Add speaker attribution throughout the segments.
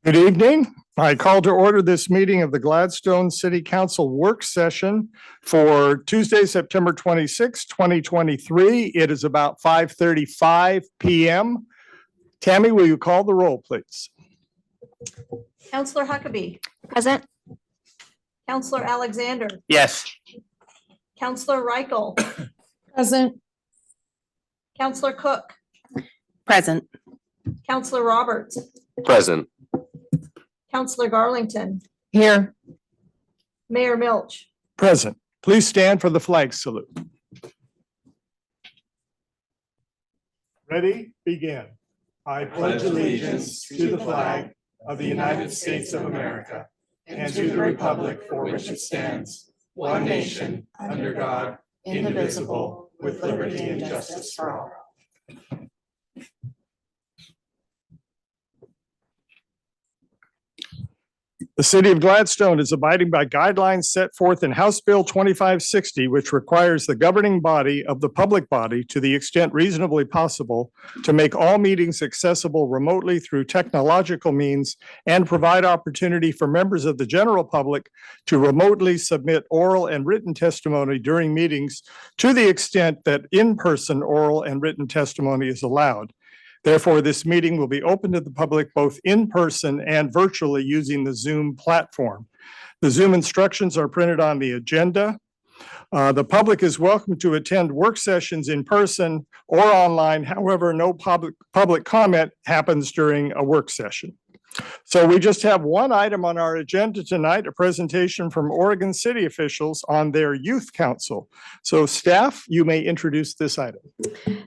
Speaker 1: Good evening. I call to order this meeting of the Gladstone City Council work session for Tuesday, September 26, 2023. It is about 5:35 p.m. Tammy, will you call the roll, please?
Speaker 2: Counselor Huckabee.
Speaker 3: Present.
Speaker 2: Counselor Alexander.
Speaker 4: Yes.
Speaker 2: Counselor Reichel.
Speaker 3: Present.
Speaker 2: Counselor Cook.
Speaker 3: Present.
Speaker 2: Counselor Roberts.
Speaker 4: Present.
Speaker 2: Counselor Garlington.
Speaker 3: Here.
Speaker 2: Mayor Milch.
Speaker 1: Present. Please stand for the flag salute. Ready? Begin. I pledge allegiance to the flag of the United States of America and to the republic for which it stands, one nation, under God, indivisible, with liberty and justice for all. The City of Gladstone is abiding by guidelines set forth in House Bill 2560, which requires the governing body of the public body, to the extent reasonably possible, to make all meetings accessible remotely through technological means and provide opportunity for members of the general public to remotely submit oral and written testimony during meetings to the extent that in-person oral and written testimony is allowed. Therefore, this meeting will be open to the public both in person and virtually using the Zoom platform. The Zoom instructions are printed on the agenda. The public is welcome to attend work sessions in person or online. However, no public comment happens during a work session. So we just have one item on our agenda tonight, a presentation from Oregon City officials on their youth council. So staff, you may introduce this item.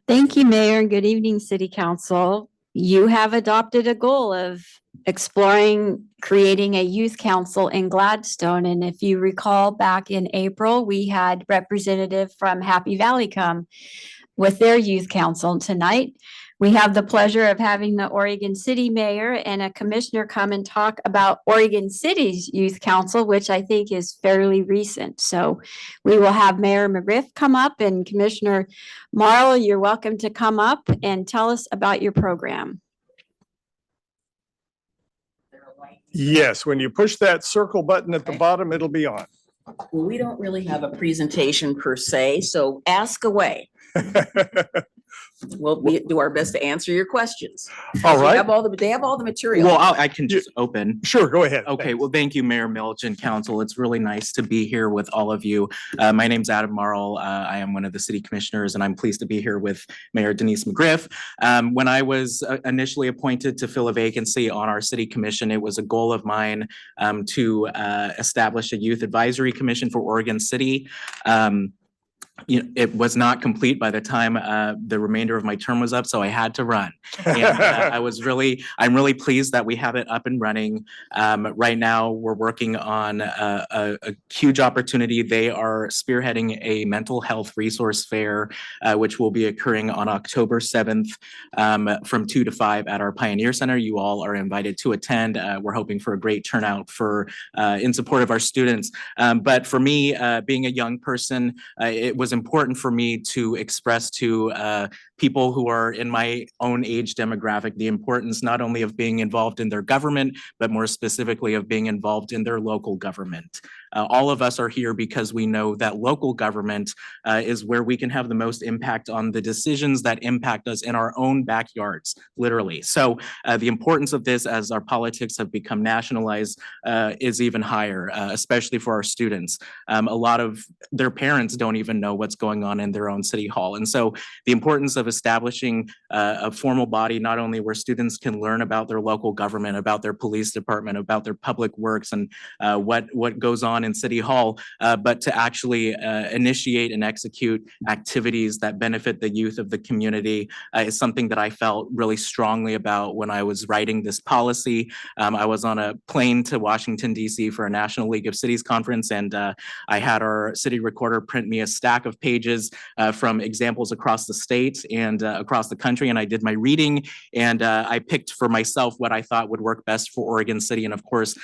Speaker 3: Thank you, Mayor, and good evening, City Council. You have adopted a goal of exploring creating a youth council in Gladstone. And if you recall, back in April, we had representative from Happy Valley come with their youth council. Tonight, we have the pleasure of having the Oregon City Mayor and a commissioner come and talk about Oregon City's Youth Council, which I think is fairly recent. So we will have Mayor McGriff come up, and Commissioner Marl, you're welcome to come up and tell us about your program.
Speaker 1: Yes, when you push that circle button at the bottom, it'll be on.
Speaker 5: Well, we don't really have a presentation per se, so ask away. We'll do our best to answer your questions.
Speaker 1: All right.
Speaker 5: They have all the material.
Speaker 4: Well, I can just open.
Speaker 1: Sure, go ahead.
Speaker 4: Okay,
Speaker 1: Thanks.
Speaker 4: well, thank you, Mayor Milch and Council. It's really nice to be here with all of you. My name's Adam Marl. I am one of the city commissioners, and I'm pleased to be here with Mayor Denise McGriff. When I was initially appointed to fill a vacancy on our city commission, it was a goal of mine to establish a youth advisory commission for Oregon City. It was not complete by the time the remainder of my term was up, so I had to run. And I'm really pleased that we have it up and running. Right now, we're working on a huge opportunity. They are spearheading a mental health resource fair, which will be occurring on October 7th from 2 to 5 at our Pioneer Center. You all are invited to attend. We're hoping for a great turnout in support of our students. But for me, being a young person, it was important for me to express to people who are in my own age demographic the importance not only of being involved in their government, but more specifically of being involved in their local government. All of us are here because we know that local government is where we can have the most impact on the decisions that impact us in our own backyards, literally. So the importance of this, as our politics have become nationalized, is even higher, especially for our students. A lot of their parents don't even know what's going on in their own city hall. And so the importance of establishing a formal body, not only where students can learn about their local government, about their police department, about their public works, and what goes on in City Hall, but to actually initiate and execute activities that benefit the youth of the community is something that I felt really strongly about when I was writing this policy. I was on a plane to Washington, D.C. for a National League of Cities conference, and I had our city recorder print me a stack of pages from examples across the state and across the country, and I did my reading, and I picked for myself what I thought would work best for Oregon City. And of course,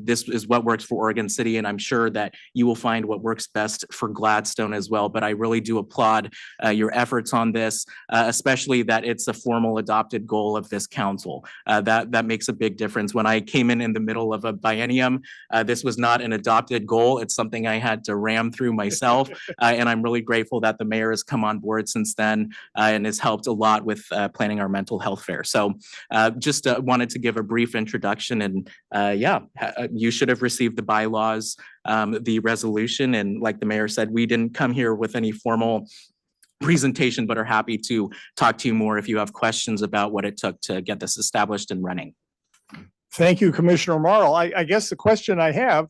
Speaker 4: this is what works for Oregon City, and I'm sure that you will find what works best for Gladstone as well. But I really do applaud your efforts on this, especially that it's a formal adopted goal of this council. That makes a big difference. When I came in the middle of a biennium, this was not an adopted goal. It's something I had to ram through myself, and I'm really grateful that the mayor has come on board since then and has helped a lot with planning our mental health fair. So just wanted to give a brief introduction, and you should have received the bylaws, the resolution, and like the mayor said, we didn't come here with any formal presentation, but are happy to talk to you more if you have questions about what it took to get this established and running.
Speaker 1: Thank you, Commissioner Marl. I guess the question I have,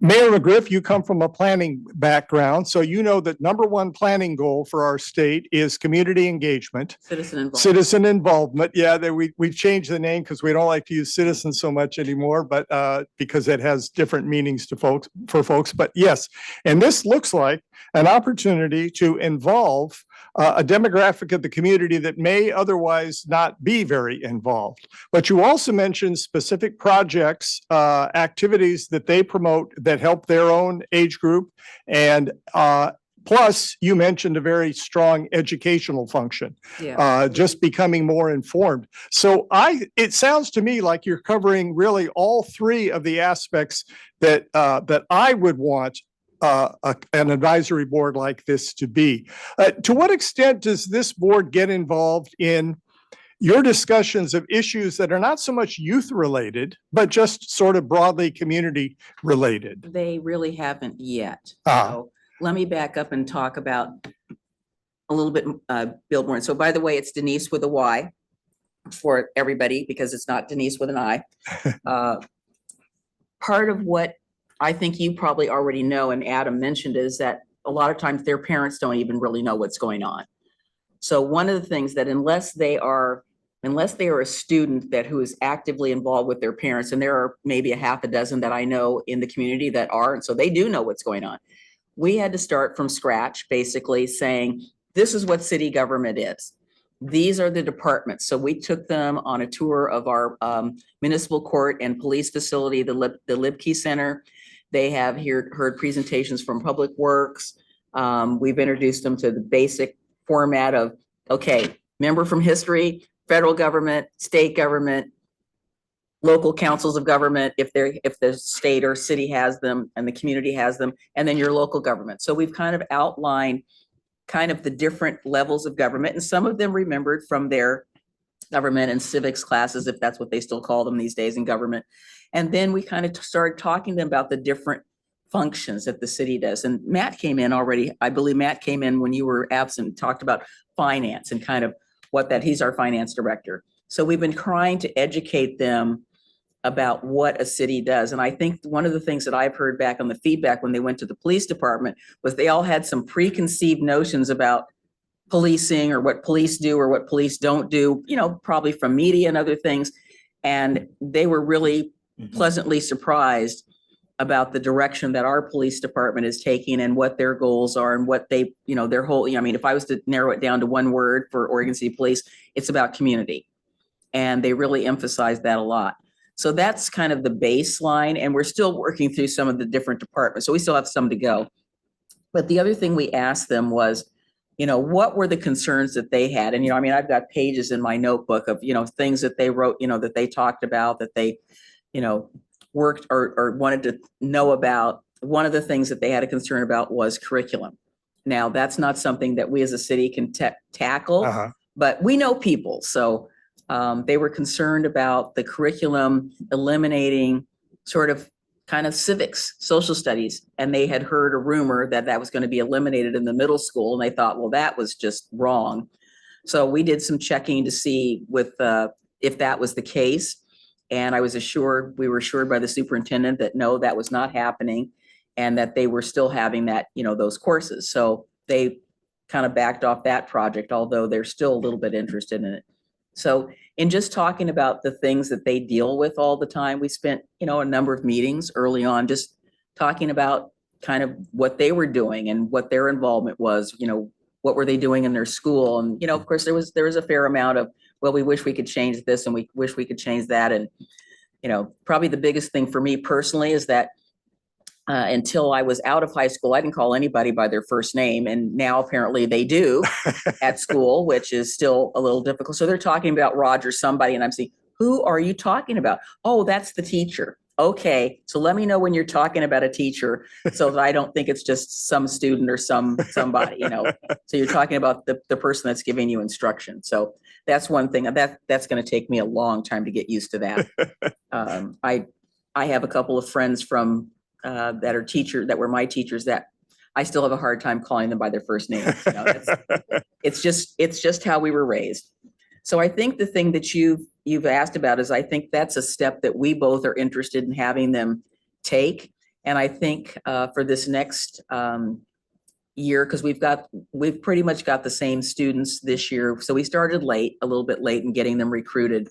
Speaker 1: Mayor McGriff, you come from a planning background, so you know that number one planning goal for our state is community engagement. Citizen involvement. Yeah, we've changed the name because we don't like to use citizen so much anymore, but because it has different meanings to folks. But yes, and this looks like an opportunity to involve a demographic of the community that may otherwise not be very involved. But you also mentioned specific projects, activities that they promote that help their own age group. And plus, you mentioned a very strong educational function, just becoming more informed. So it sounds to me like you're covering really all three of the aspects that I would want an advisory board like this to be. To what extent does this board get involved in your discussions of issues that are not so much youth related, but just sort of broadly community related?
Speaker 5: They really haven't yet.
Speaker 1: Ah.
Speaker 5: So let me back up and talk about a little bit, build more. So by the way, it's Denise with a Y for everybody, because it's not Denise with an I. Part of what I think you probably already know, and Adam mentioned, is that a lot of times their parents don't even really know what's going on. So one of the things that unless they are a student who is actively involved with their parents, and there are maybe a half a dozen that I know in the community that are, and so they do know what's going on. We had to start from scratch, basically saying, this is what city government is. These are the departments. So we took them on a tour of our municipal court and police facility, the Libkey Center. They have heard presentations from Public Works. We've introduced them to the basic format of, okay, member from history, federal government, state government, local councils of government, if the state or city has them and the community has them, and then your local government. So we've kind of outlined kind of the different levels of government, and some of them remembered from their government and civics classes, if that's what they still call them these days in government. And then we kind of started talking to them about the different functions that the city does. And Matt came in already. I believe Matt came in when you were absent and talked about finance and kind of he's our finance director. So we've been trying to educate them about what a city does. And I think one of the things that I've heard back on the feedback when they went to the police department was they all had some preconceived notions about policing or what police do or what police don't do, probably from media and other things. And they were really pleasantly surprised about the direction that our police department is taking and what their goals are and what they, their whole, if I was to narrow it down to one word for Oregon City Police, it's about community. And they really emphasize that a lot. So that's kind of the baseline, and we're still working through some of the different departments. So we still have some to go. But the other thing we asked them was, what were the concerns that they had? And, I've got pages in my notebook of, things that they wrote, that they talked about, that they, worked or wanted to know about. One of the things that they had a concern about was curriculum. Now, that's not something that we as a city can tackle, but we know people. So they were concerned about the curriculum eliminating sort of kind of civics, social studies. And they had heard a rumor that was going to be eliminated in the middle school. And they thought, well, that was just wrong. So we did some checking to see if that was the case. And we were assured by the superintendent that no, that was not happening and that they were still having that, those courses. So they kind of backed off that project, although they're still a little bit interested in it. So in just talking about the things that they deal with all the time, we spent, a number of meetings early on, just talking about kind of what they were doing and what their involvement was, what were they doing in their school? And, you know, of course, there was a fair amount of, well, we wish we could change this and we wish we could change that. And, you know, probably the biggest thing for me personally is that until I was out of high school, I didn't call anybody by their first name. And now apparently they do at school, which is still a little difficult. So they're talking about Roger, somebody, and I'm saying, who are you talking about? Oh, that's the teacher. Okay, so let me know when you're talking about a teacher so that I don't think it's just some student or somebody, you know. So you're talking about the person that's giving you instruction. So that's one thing that's going to take me a long time to get used to that. I have a couple of friends from that were my teachers that I still have a hard time calling them by their first names. You know, it's just how we were raised. So I think the thing that you've asked about is I think that's a step that we both are interested in having them take. And I think for this next year, because we've pretty much got the same students this year. So we started a little bit late in getting them recruited,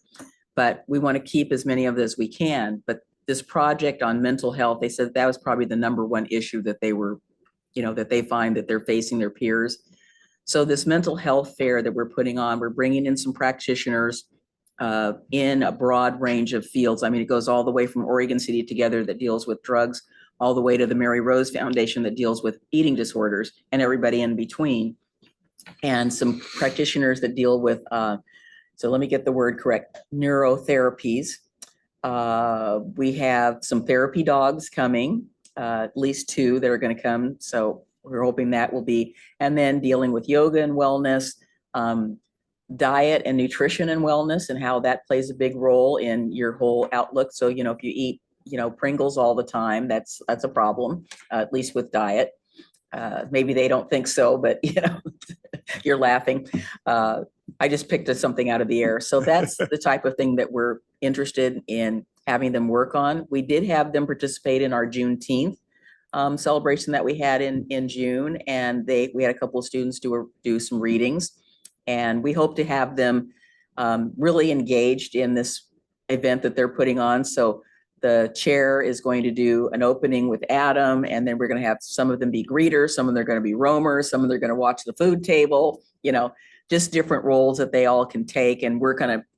Speaker 5: but we want to keep as many of them as we can. But this project on mental health, they said that was probably the number one issue that they were, you know, that they find that they're facing their peers. So this mental health fair that we're putting on, we're bringing in some practitioners in a broad range of fields. I mean, it goes all the way from Oregon City Together that deals with drugs, all the way to the Mary Rose Foundation that deals with eating disorders, and everybody in between. And some practitioners that deal with, so let me get the word correct, neurotherapies. We have some therapy dogs coming, at least 2 that are going to come. So we're hoping that will be, and then dealing with yoga and wellness, diet and nutrition and wellness, and how that plays a big role in your whole outlook. So, you know, if you eat, you know, Pringles all the time, that's a problem, at least with diet. Maybe they don't think so, but you know, you're laughing. I just picked something out of the air. So that's the type of thing that we're interested in having them work on. We did have them participate in our Juneteenth celebration that we had in June, and we had a couple of students do some readings, and we hope to have them really engaged in this event that they're putting on. So the chair is going to do an opening with Adam, and then we're going to have some of them be greeters, some of them are going to be roamers, some of them are going to watch the food table, you know, just different roles that they all can take. And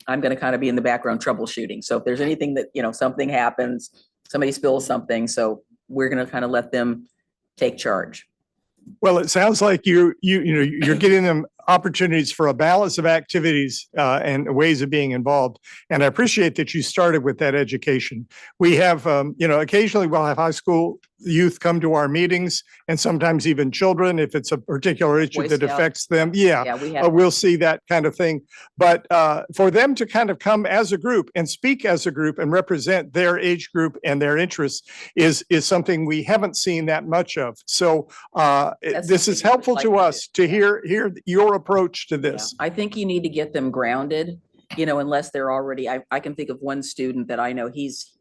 Speaker 5: I'm going to kind of be in the background troubleshooting. So if there's anything that, you know, something happens, somebody spills something, so we're going to kind of let them take charge.
Speaker 1: Well, it sounds like you're getting them opportunities for a balance of activities and ways of being involved. And I appreciate that you started with that education. We have, occasionally we'll have high school youth come to our meetings, and sometimes even children, if it's a particular issue that affects them. Yeah, we'll see that kind of thing. But for them to kind of come as a group and speak as a group and represent their age group and their interests is something we haven't seen that much of. So this is helpful to us to hear your approach to this.
Speaker 5: Yeah. I think you need to get them grounded, you know, unless they're already, I can think of one student that I know he's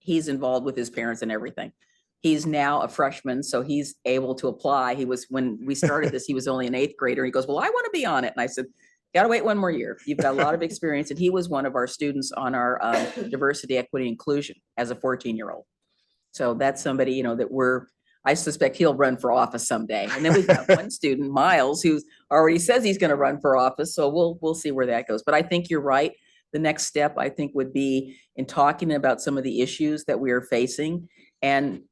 Speaker 5: involved with his parents and everything. He's now a freshman, so he's able to apply. When we started this, he was only an 8th grader. He goes, well, I want to be on it. And I said, gotta wait one more year. You've got a lot of experience. And he was one of our students on our diversity, equity, inclusion as a 14-year-old. So that's somebody, you know, that I suspect he'll run for office someday. And then we've got one student, Miles, who already says he's going to run for office. So we'll see where that goes. But I think you're right. The next step, I think, would be in talking about some of the issues that we are facing and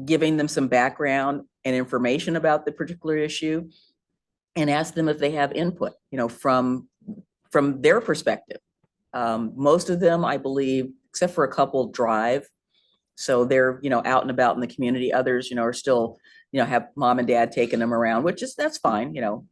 Speaker 5: giving them some background and information about the particular issue, and ask them if they have input, you know, from their perspective. Most of them, I believe, except for a couple, drive. So they're, you know, out and about in the community. Others, you know, are still, you know, have mom and dad taking them around, that's fine, you know.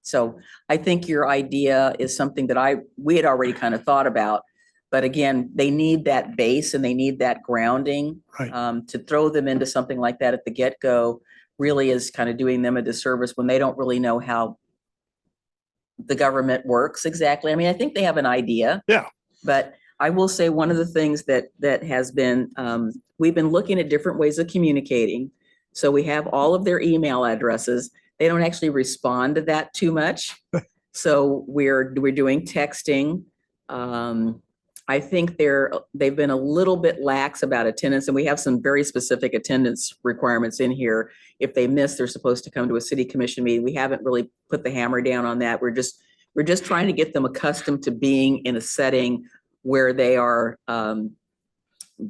Speaker 5: So I think your idea is something that we had already kind of thought about. But again, they need that base and they need that grounding. Right. To throw them into something like that at the get-go really is kind of doing them a disservice when they don't really know how the government works exactly. I mean, I think they have an idea. Yeah. But I will say one of the things that has been, we've been looking at different ways of communicating. So we have all of their email addresses. They don't actually respond to that too much. So we're doing texting. I think they've been a little bit lax about attendance, and we have some very specific attendance requirements in here. If they miss, they're supposed to come to a city commission meeting. We haven't really put the hammer down on that. We're just trying to get them accustomed to being in a setting where they are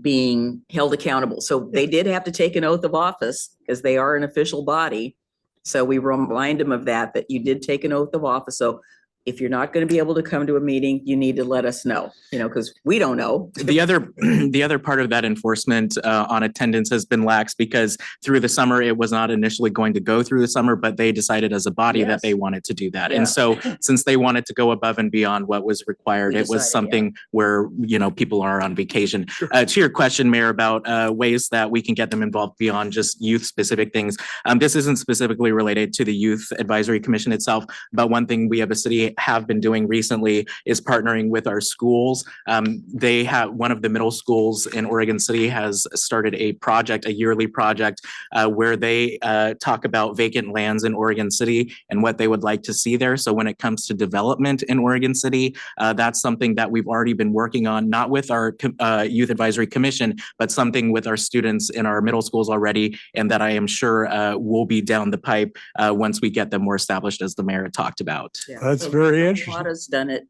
Speaker 5: being held accountable. So they did have to take an oath of office because they are an official body. So we remind them of that you did take an oath of office. So if you're not going to be able to come to a meeting, you need to let us know, because we don't know.
Speaker 4: The other part of that enforcement on attendance has been lax because through the summer, it was not initially going to go through the summer, but they decided as a body that they wanted to do that.
Speaker 5: Yeah.
Speaker 4: And so since they wanted to go above and beyond what was required, it was something where, people are on vacation.
Speaker 1: Sure.
Speaker 4: To your question, Mayor, about ways that we can get them involved beyond just youth specific things. This isn't specifically related to the Youth Advisory Commission itself, but one thing we have a city have been doing recently is partnering with our schools. They have one of the middle schools in Oregon City has started a yearly project where they talk about vacant lands in Oregon City and what they would like to see there. So when it comes to development in Oregon City, that's something that we've already been working on, not with our Youth Advisory Commission, but something with our students in our middle schools already, and that I am sure will be down the pipe once we get them more established, as the mayor talked about.
Speaker 5: Yeah.
Speaker 1: That's
Speaker 5: So
Speaker 1: very interesting.
Speaker 5: Nevada's done it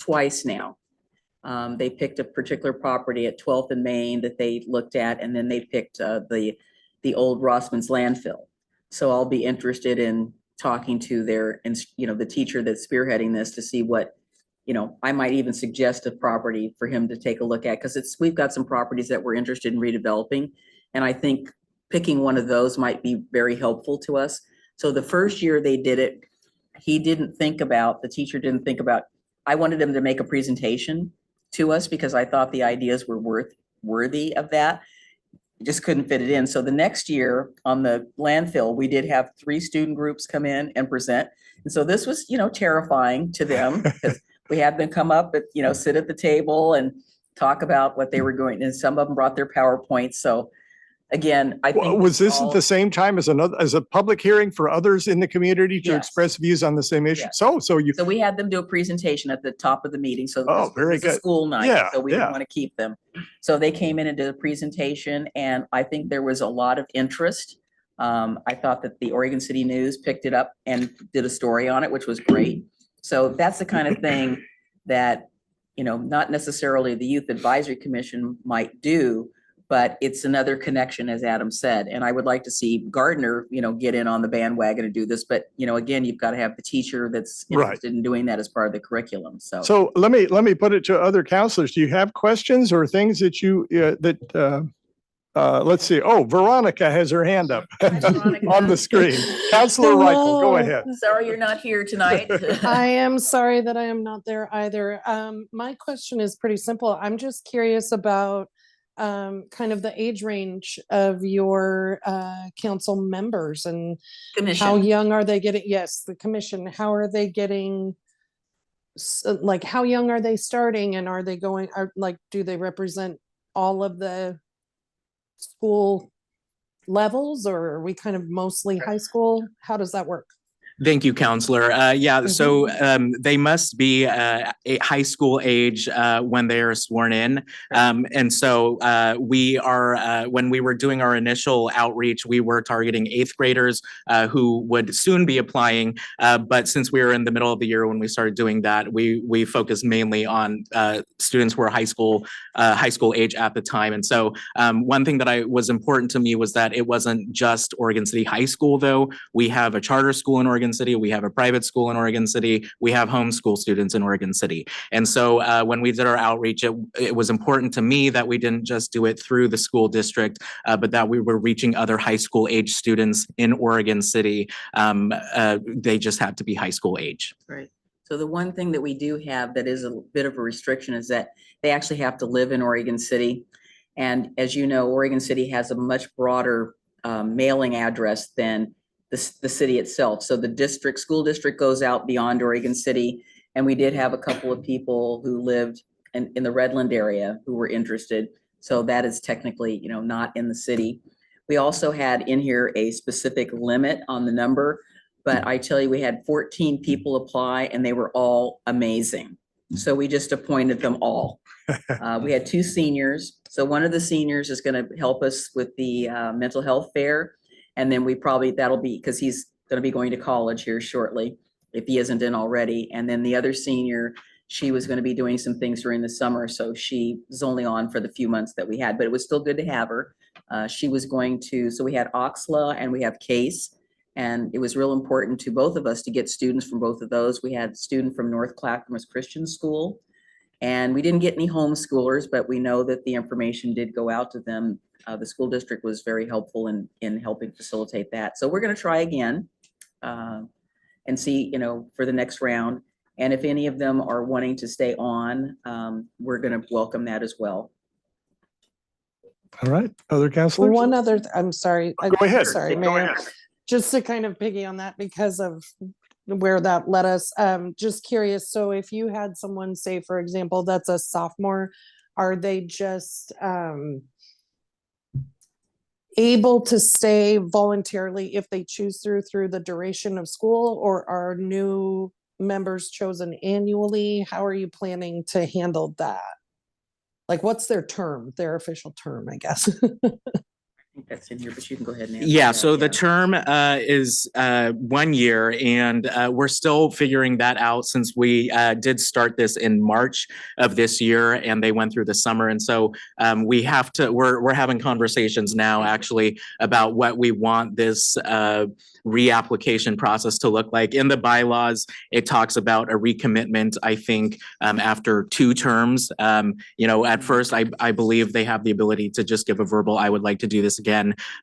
Speaker 5: twice now. They picked a particular property at 12th and Main that they looked at, and then they picked the old Rossman's landfill. So I'll be interested in talking to the teacher that's spearheading this to see what, I might even suggest a property for him to take a look at, because we've got some properties that we're interested in redeveloping. And I think picking one of those might be very helpful to us. So the first year they did it, the teacher didn't think about, I wanted him to make a presentation to us because I thought the ideas were worthy of that. Just couldn't fit it in. So the next year on the landfill, we did have 3 student groups come in and present. And so this was, terrifying to them because we had them come up, sit at the table and talk about what they were going. And some of them brought their PowerPoints. So again, I think.
Speaker 1: Was this at the same time as a public hearing for others in the community to
Speaker 5: Yes.
Speaker 1: express views on the same issue?
Speaker 5: Yes.
Speaker 1: So
Speaker 5: we had them do a presentation at the top of the meeting. So
Speaker 1: Oh,
Speaker 5: this
Speaker 1: very
Speaker 5: was a
Speaker 1: good.
Speaker 5: school night.
Speaker 1: Yeah,
Speaker 5: So we didn't
Speaker 1: yeah.
Speaker 5: want to keep them. So they came in and did a presentation, and I think there was a lot of interest. I thought that the Oregon City News picked it up and did a story on it, which was great. So that's the kind of thing that, not necessarily the Youth Advisory Commission might do, but it's another connection, as Adam said. And I would like to see Gardner, get in on the bandwagon and do this. But, again, you've got to have the teacher that's
Speaker 1: Right.
Speaker 5: interested in doing that as part of the curriculum. So
Speaker 1: So let me put it to other counselors. Do you have questions or things that let's see. Oh, Veronica has her hand up
Speaker 5: Veronica.
Speaker 1: on the screen. Counselor Reichel, go
Speaker 6: Hello.
Speaker 1: ahead.
Speaker 5: sorry you're not here tonight.
Speaker 6: I am sorry that I am not there either. My question is pretty simple. I'm just curious about kind of the age range of your council members and how
Speaker 5: Commission.
Speaker 6: young are they getting? Yes, the commission. How are they getting? Like, how young are they starting, and are they going? Do they represent all of the school levels, or are we kind of mostly high school? How does that work?
Speaker 4: Thank you, Counselor. So they must be a high school age when they are sworn in. And so we are, when we were doing our initial outreach, we were targeting 8th graders who would soon be applying. But since we were in the middle of the year when we started doing that, we focused mainly on students who were high school age at the time. And so one thing that was important to me was that it wasn't just Oregon City High School, though. We have a charter school in Oregon City. We have a private school in Oregon City. We have homeschool students in Oregon City. And so when we did our outreach, it was important to me that we didn't just do it through the school district, but that we were reaching other high school age students in Oregon City. They just have to be high school age.
Speaker 5: Right. So the one thing that we do have that is a bit of a restriction is that they actually have to live in Oregon City. And as you know, Oregon City has a much broader mailing address than the city itself. So the school district goes out beyond Oregon City. And we did have a couple of people who lived in the Redland area who were interested. So that is technically, not in the city. We also had in here a specific limit on the number, but I tell you, we had 14 people apply and they were all amazing. So we just appointed them all. We had 2 seniors. So one of the seniors is going to help us with the mental health fair. And then that'll be, because he's going to be going to college here shortly, if he isn't in already. And then the other senior, she was going to be doing some things during the summer. So she was only on for the few months that we had, but it was still good to have her. She was going to, so we had Oxla and we have Case. And it was real important to both of us to get students from both of those. We had a student from North Clackamas Christian School. And we didn't get any homeschoolers, but we know that the information did go out to them. The school district was very helpful in helping facilitate that. So we're going to try again and see, for the next round. And if any of them are wanting to stay on, we're going to welcome that as well.
Speaker 1: All right, other counselors?
Speaker 6: One other, I'm sorry.
Speaker 1: Go ahead.
Speaker 6: Sorry,
Speaker 1: Go
Speaker 6: Mayor.
Speaker 1: ahead.
Speaker 6: Just to kind of piggy on that because of where that led us, just curious. So if you had someone say, for example, that's a sophomore, are they just able to stay voluntarily if they choose through the duration of school, or are new members chosen annually? How are you planning to handle that? Like, what's their term, their official term, I guess?
Speaker 5: I think that's in here, but you can go ahead and answer
Speaker 4: Yeah,
Speaker 5: that,
Speaker 4: so the term is 1 year, and we're still figuring that out since we did start this in March of this year, and they went through the summer. And so we're having conversations now actually about what we want this reapplication process to look like. In the bylaws, it talks about a recommitment, I think, after 2 terms. At first, I believe they have the ability to just give a verbal, I would like to do this again.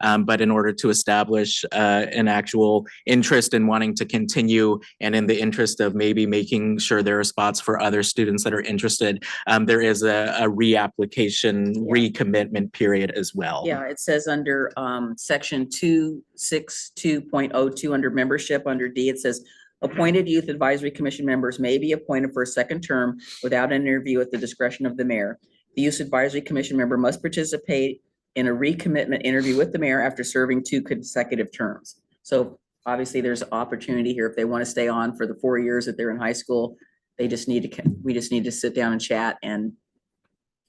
Speaker 4: But in order to establish an actual interest in wanting to continue, and in the interest of maybe making sure there are spots for other students that are interested, there is a reapplication, recommitment period as well.
Speaker 5: Yeah, it says under section 262.02 under membership, under D, it says appointed youth advisory commission members may be appointed for a second term without an interview at the discretion of the mayor. The youth advisory commission member must participate in a recommitment interview with the mayor after serving 2 consecutive terms. So obviously there's opportunity here. If they want to stay on for the 4 years that they're in high school, we just need to sit down and chat and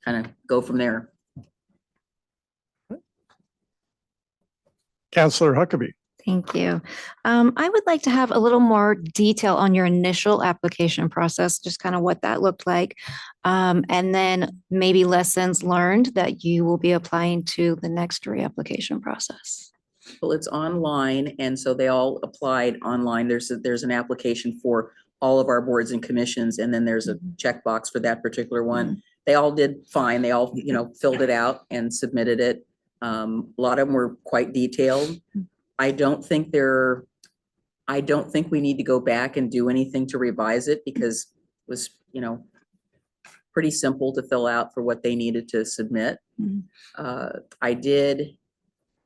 Speaker 5: kind of go from there.
Speaker 1: Counselor Huckabee.
Speaker 7: Thank you. I would like to have a little more detail on your initial application process, just kind of what that looked like. And then maybe lessons learned that you will be applying to the next reapplication process.
Speaker 5: Well, it's online, and so they all applied online. There's an application for all of our boards and commissions, and then there's a checkbox for that particular one. They all did fine. They all, filled it out and submitted it. A lot of them were quite detailed. I don't think we need to go back and do anything to revise it because it was, pretty simple to fill out for what they needed to submit. I did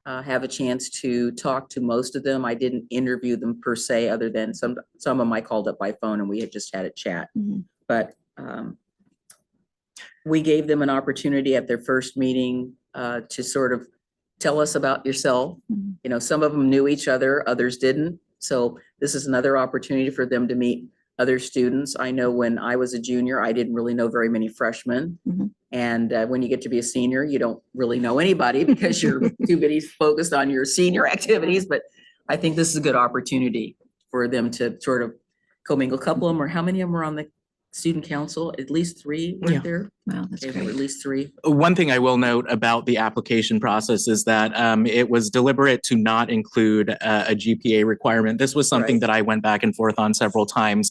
Speaker 5: have a chance to talk to most of them. I didn't interview them per se, other than some of them I called up by phone and we had just had a chat. But we gave them an opportunity at their first meeting to sort of tell us about yourself. Some of them knew each other, others didn't. So this is another opportunity for them to meet other students. I know when I was a junior, I didn't really know very many freshmen. And when you get to be a senior, you don't really know anybody because you're too busy focused on your senior activities. But I think this is a good opportunity for them to sort of commingle. A couple of them, or how many of them were on the student council? At least 3 were there.
Speaker 7: Wow, that's
Speaker 5: Okay, there were
Speaker 7: great.
Speaker 5: at least 3.
Speaker 4: One thing I will note about the application process is that it was deliberate to not include a GPA requirement. This was something
Speaker 5: Right.
Speaker 4: that I went back and forth on several times,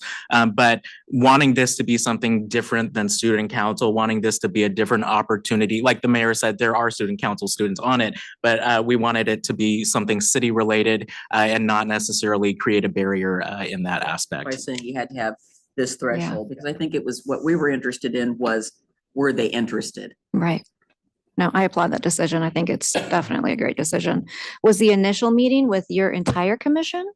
Speaker 4: but wanting this to be something different than student council, wanting this to be a different opportunity. Like the mayor said, there are student council students on it, but we wanted it to be something city related and not necessarily create a barrier in that
Speaker 5: By
Speaker 4: aspect.
Speaker 5: saying you had to have this threshold, because I think it was what we were interested in was, were they interested?
Speaker 7: Right. No, I applaud that decision. I think it's definitely a great decision. Was the initial meeting with your entire commission?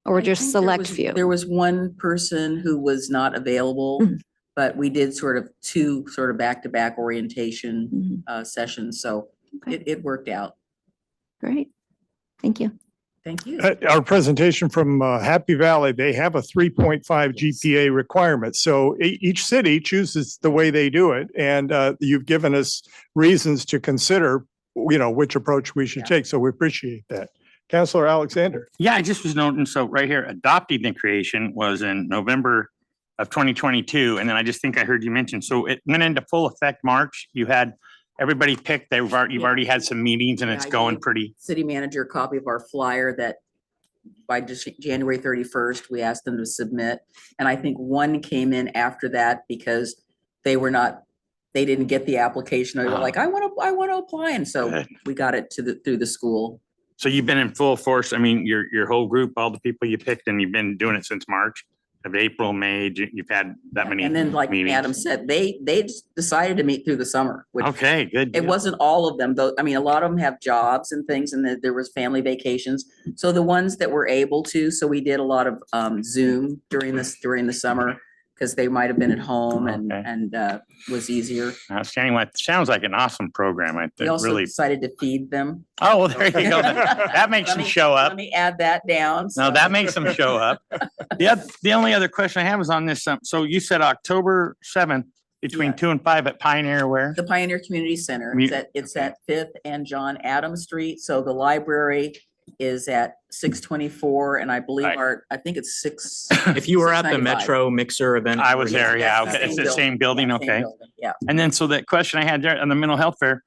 Speaker 7: Or
Speaker 5: I
Speaker 7: just
Speaker 5: think there
Speaker 7: select
Speaker 5: was-
Speaker 7: few?
Speaker 5: There was one person who was not available,
Speaker 7: Mhm.
Speaker 5: but we did sort of 2 sort of back-to-back orientation
Speaker 7: Mhm.
Speaker 5: sessions, so
Speaker 7: Okay.
Speaker 5: it worked out.
Speaker 7: Great. Thank you.
Speaker 5: Thank you.
Speaker 1: Our presentation from Happy Valley, they have a 3.5 GPA requirement. So each city chooses the way they do it. And you've given us reasons to consider, which approach we should take. So we appreciate that. Councilor Alexander.
Speaker 8: Yeah, I just was noting, so right here, adopting the creation was in November of 2022. And then I just think I heard you mention, so it went into full effect March. You had everybody picked, you've already had some meetings and
Speaker 5: Yeah,
Speaker 8: it's
Speaker 5: I
Speaker 8: going
Speaker 5: gave
Speaker 8: pretty.
Speaker 5: City manager a copy of our flyer that by just January 31st, we asked them to submit. And I think one came in after that because they didn't get the application. They were like, I want to apply. And so
Speaker 8: Good.
Speaker 5: we got it through the school.
Speaker 8: So you've been in full force. I mean, your whole group, all the people you picked, and you've been doing it since March of April, May, you've had that many
Speaker 5: And then like
Speaker 8: meetings.
Speaker 5: Adam said, they just decided to meet through the summer, which
Speaker 8: Okay, good.
Speaker 5: it
Speaker 8: deal.
Speaker 5: wasn't all of them, though. I mean, a lot of them have jobs and things, and there was family vacations. So the ones that were able to, so we did a lot of Zoom during the summer because they might have been at home
Speaker 8: Okay.
Speaker 5: and was easier.
Speaker 8: Outstanding. Well, it sounds like an awesome program. I
Speaker 5: We also
Speaker 8: really.
Speaker 5: decided to feed them.
Speaker 8: Oh, well, there you go. That makes
Speaker 5: Let
Speaker 8: them
Speaker 5: me-
Speaker 8: show up.
Speaker 5: Let me add that down.
Speaker 8: No,
Speaker 5: so-
Speaker 8: that makes them show up. The only other question I have is on this. So you said October 7th between
Speaker 5: Yeah.
Speaker 8: 2 and 5 at Pioneer where?
Speaker 5: The Pioneer Community Center.
Speaker 8: Mu-
Speaker 5: It's at Fifth and John Adams Street. So the library is at 624, and I believe
Speaker 8: Right.
Speaker 5: I think it's 6.
Speaker 4: If you were at the
Speaker 5: 695.
Speaker 4: Metro Mixer event.
Speaker 8: I was there, yeah.
Speaker 5: That's
Speaker 8: Okay, it's the same building,
Speaker 5: Yeah,
Speaker 8: okay.
Speaker 5: building, yeah.
Speaker 8: And then so that question I had there on the mental health fair,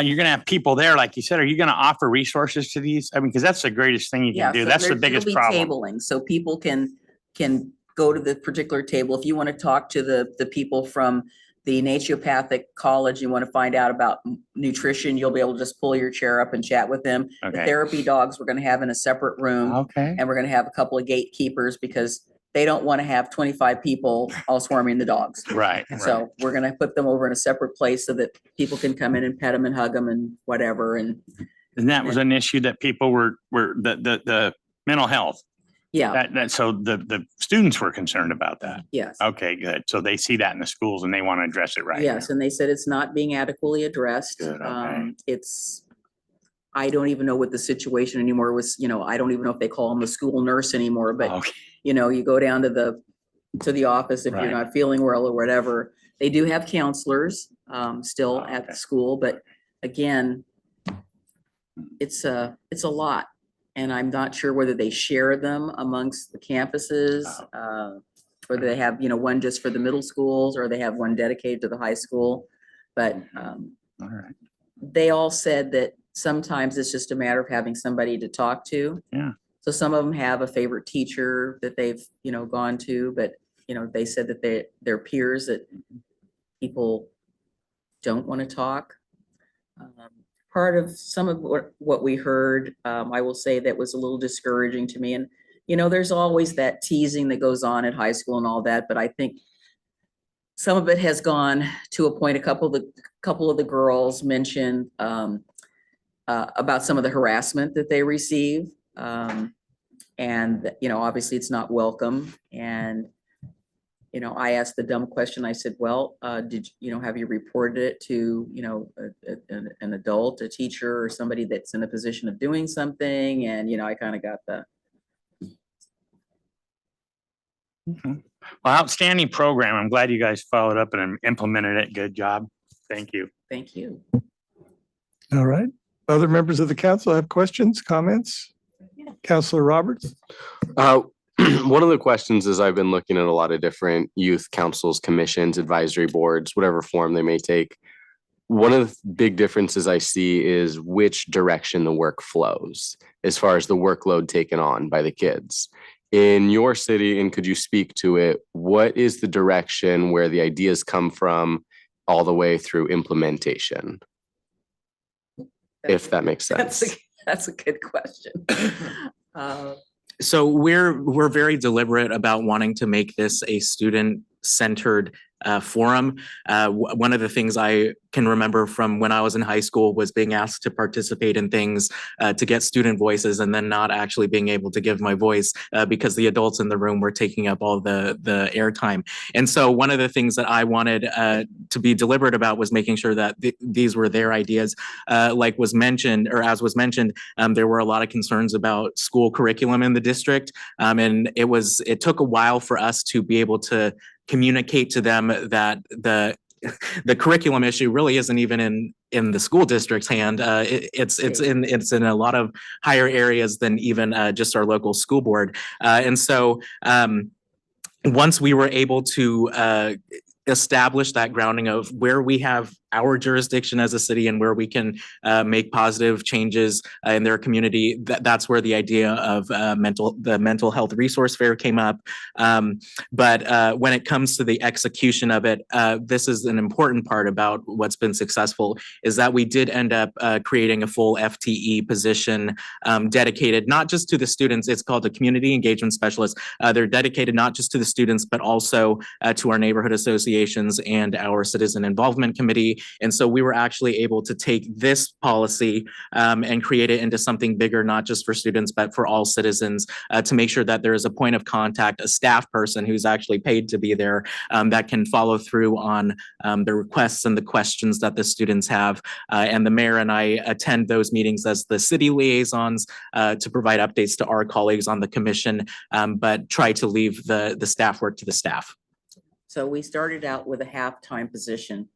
Speaker 8: you're gonna have people there, like you said, are you gonna offer resources to these? I mean, because that's the greatest thing you
Speaker 5: Yeah,
Speaker 8: can do.
Speaker 5: so
Speaker 8: That's the
Speaker 5: there'll
Speaker 8: biggest
Speaker 5: be
Speaker 8: problem.
Speaker 5: Tabling, so people can go to the particular table. If you want to talk to the people from the naturopathic college, you want to find out about nutrition, you'll be able to just pull your chair up and chat with them. The
Speaker 8: Okay.
Speaker 5: therapy dogs, we're going to have in a separate room,
Speaker 8: Okay.
Speaker 5: and we're going to have a couple of gatekeepers because they don't want to have 25 people all swarming the dogs.
Speaker 8: Right. right.
Speaker 5: So we're going to put them over in a separate place so that people can come in and pet them and hug them and whatever. And
Speaker 8: And that was an issue that people were the mental health.
Speaker 5: yeah,
Speaker 8: So the students were concerned about that.
Speaker 5: yes.
Speaker 8: Okay, good. So they see that in the schools and they want to address it right.
Speaker 5: Yes, and they said it's not being adequately addressed.
Speaker 8: Good, okay.
Speaker 5: I don't even know what the situation anymore was, I don't even know if they call them the school nurse anymore, but
Speaker 8: Okay.
Speaker 5: you go down to the office if you're
Speaker 8: Right.
Speaker 5: not feeling well or whatever. They do have counselors still
Speaker 8: Oh,
Speaker 5: at
Speaker 8: okay.
Speaker 5: the school, but again, it's a lot. And I'm not sure whether they share them amongst the campuses, or they have, one just for the middle schools, or they have one dedicated to the high school. But
Speaker 8: All right.
Speaker 5: they all said that sometimes it's just a matter of having somebody to talk to.
Speaker 8: Yeah.
Speaker 5: So some of them have a favorite teacher that they've, gone to, but, they said that their peers that people don't want to talk. Part of some of what we heard, I will say that was a little discouraging to me. And, there's always that teasing that goes on at high school and all that, but I think some of it has gone to a point. A couple of the girls mentioned about some of the harassment that they receive. And, obviously it's not welcome. And, I asked the dumb question. I said, well, have you reported it to, an adult, a teacher, or somebody that's in a position of doing something? And, I kind of got the.
Speaker 8: Well, outstanding program. I'm glad you guys followed up and implemented it. Good job. Thank you.
Speaker 5: Thank you.
Speaker 1: All right. Other members of the council have questions, comments? Councilor Roberts?
Speaker 9: One of the questions is I've been looking at a lot of different youth councils, commissions, advisory boards, whatever form they may take. One of the big differences I see is which direction the work flows as far as the workload taken on by the kids. In your city, and could you speak to it, what is the direction where the ideas come from all the way through implementation, if that makes sense?
Speaker 5: That's a good question.
Speaker 4: So we're very deliberate about wanting to make this a student-centered forum. One of the things I can remember from when I was in high school was being asked to participate in things to get student voices and then not actually being able to give my voice because the adults in the room were taking up all the airtime. And so one of the things that I wanted to be deliberate about was making sure that these were their ideas. Like was mentioned, or as was mentioned, there were a lot of concerns about school curriculum in the district. And it took a while for us to be able to communicate to them that the curriculum issue really isn't even in the school district's hand. It's in a lot of higher areas than even just our local school board. And so once we were able to establish that grounding of where we have our jurisdiction as a city and where we can make positive changes in their community, that's where the idea of the mental health resource fair came up. But when it comes to the execution of it, this is an important part about what's been successful, is that we did end up creating a full FTE position dedicated not just to the students. It's called a community engagement specialist. They're dedicated not just to the students, but also to our neighborhood associations and our citizen involvement committee. And so we were actually able to take this policy and create it into something bigger, not just for students, but for all citizens, to make sure that there is a point of contact, a staff person who's actually paid to be there, that can follow through on the requests and the questions that the students have. And the mayor and I attend those meetings as the city liaisons to provide updates to our colleagues on the commission, but try to leave the staff work to the staff.
Speaker 5: So we started out with a half-time position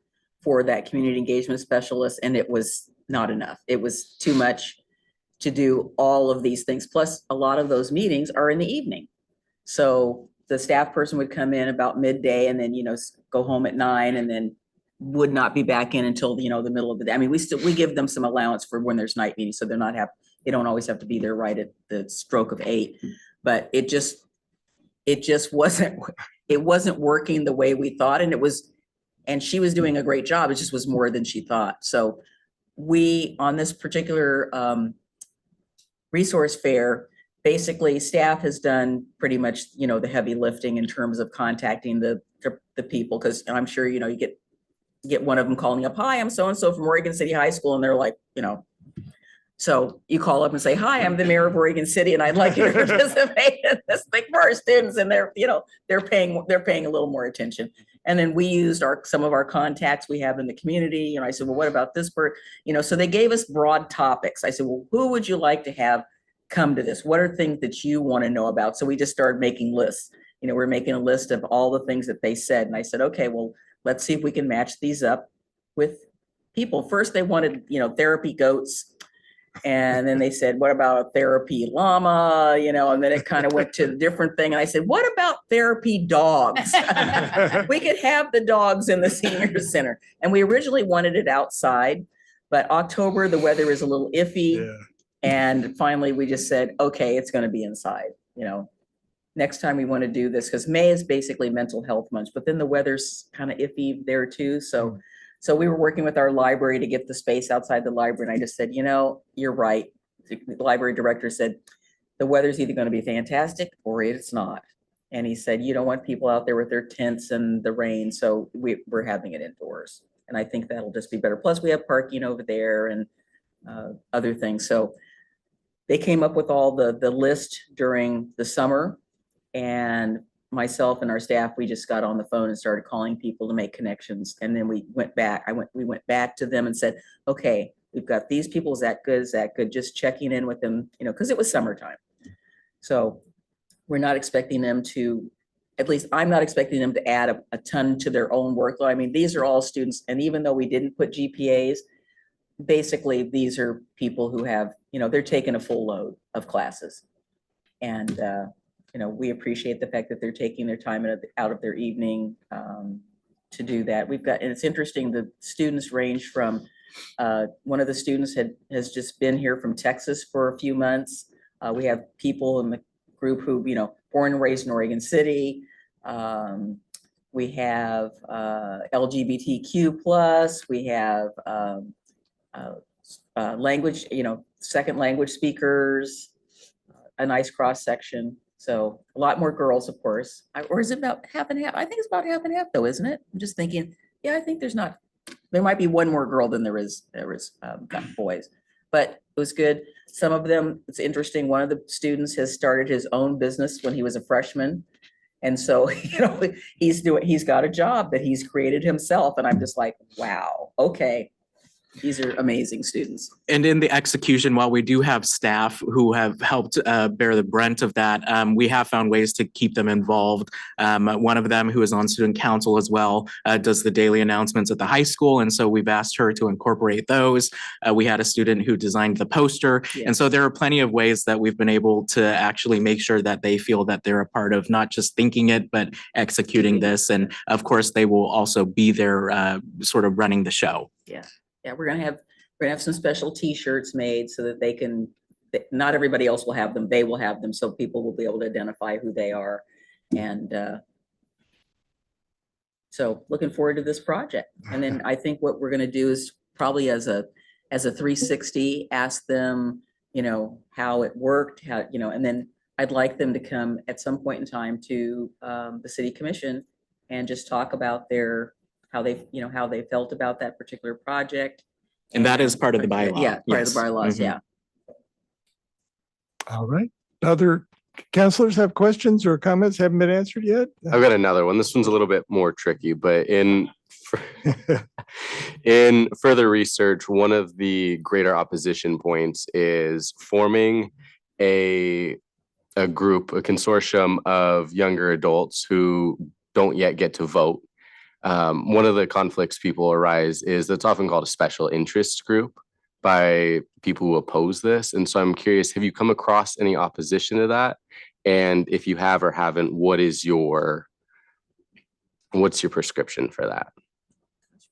Speaker 5: for that community engagement specialist, and it was not enough. It was too much to do all of these things. Plus, a lot of those meetings are in the evening. So the staff person would come in about midday and then, go home at 9 and then would not be back in until, the middle of the day. I mean, we give them some allowance for when there's night meetings, so they don't always have to be there right at the stroke of 8. But it just wasn't working the way we thought. And she was doing a great job. It just was more than she thought. So we, on this particular resource fair, basically staff has done pretty much, the heavy lifting in terms of contacting the people. Cause I'm sure, you get one of them calling up, "Hi, I'm so-and-so from Oregon City High School." And they're like, so you call up and say, "Hi, I'm the mayor of Oregon City, and I'd like you to participate in this thing for our students." And they're paying a little more attention. And then we used some of our contacts we have in the community. I said, "Well, what about this part?" So they gave us broad topics. I said, "Well, who would you like to have come to this? What are things that you want to know about?" So we just started making lists. We're making a list of all the things that they said. And I said, "Okay, well, let's see if we can match these up with people." First, they wanted, therapy goats. And then they said, "What about therapy llama?" And then it kind of went to a different thing. And I said, "What about therapy dogs?" We could have the dogs in the senior center. And we originally wanted it outside, but October, the weather is a little iffy. Yeah. And finally we just said, okay, it's going to be inside. Next time we want to do this, because May is basically mental health month, but then the weather's kind of iffy there too. So we were working with our library to get the space outside the library. And I just said, "You're right." The library director said, "The weather's either going to be fantastic or it's not." And he said, "You don't want people out there with their tents and the rain. So we're having it indoors." And I think that'll just be better. Plus we have parking over there and other things. So they came up with all the list during the summer, and myself and our staff, we just got on the phone and started calling people to make connections. And then we went back to them and said, "Okay, we've got these people. Is that good? Is that good?" Just checking in with them, because it was summertime. So we're not expecting them to, at least I'm not expecting them to add a ton to their own workload. I mean, these are all students. And even though we didn't put GPAs, basically these are people who have, they're taking a full load of classes. And, we appreciate the fact that they're taking their time out of their evening to do that. And it's interesting, the students range from, one of the students has just been here from Texas for a few months. We have people in the group who, born and raised in Oregon City. We have LGBTQ+, we have language, second language speakers, a nice cross section. So a lot more girls, of course. Or is it about half and half? I think it's about half and half though, isn't it? I'm just thinking, yeah, I think there might be one more girl than there is boys. But it was good. Some of them, it's interesting. One of the students has started his own business when he was a freshman. And so, he's got a job that he's created himself. And I'm just like, wow, okay. These are amazing students.
Speaker 4: And in the execution, while we do have staff who have helped bear the brunt of that, we have found ways to keep them involved. One of them, who is on student council as well, does the daily announcements at the high school. And so we've asked her to incorporate those. We had a student who designed the poster. And so there are plenty of ways that we've been able to actually make sure that they feel that they're a part of not just thinking it, but executing this. And of course, they will also be there sort of running the show.
Speaker 5: Yeah, we're gonna have some special T-shirts made so that they can, not everybody else will have them, they will have them, so people will be able to identify who they are. And so looking forward to this project. And then I think what we're gonna do is probably as a 360, ask them, how it worked, and then I'd like them to come at some point in time to the city commission and just talk about how they felt about that particular project.
Speaker 4: And that is part of the bylaw.
Speaker 5: Yeah, part of the
Speaker 4: Yes.
Speaker 5: bylaws,
Speaker 4: Mhm.
Speaker 5: yeah.
Speaker 1: All right. Other counselors have questions or comments haven't been answered yet?
Speaker 9: I've got another one. This one's a little bit more tricky, but in further research, one of the greater opposition points is forming a group, a consortium of younger adults who don't yet get to vote. One of the conflicts people arise is that's often called a special interest group by people who oppose this. And so I'm curious, have you come across any opposition to that? And if you have or haven't, what's your prescription for that?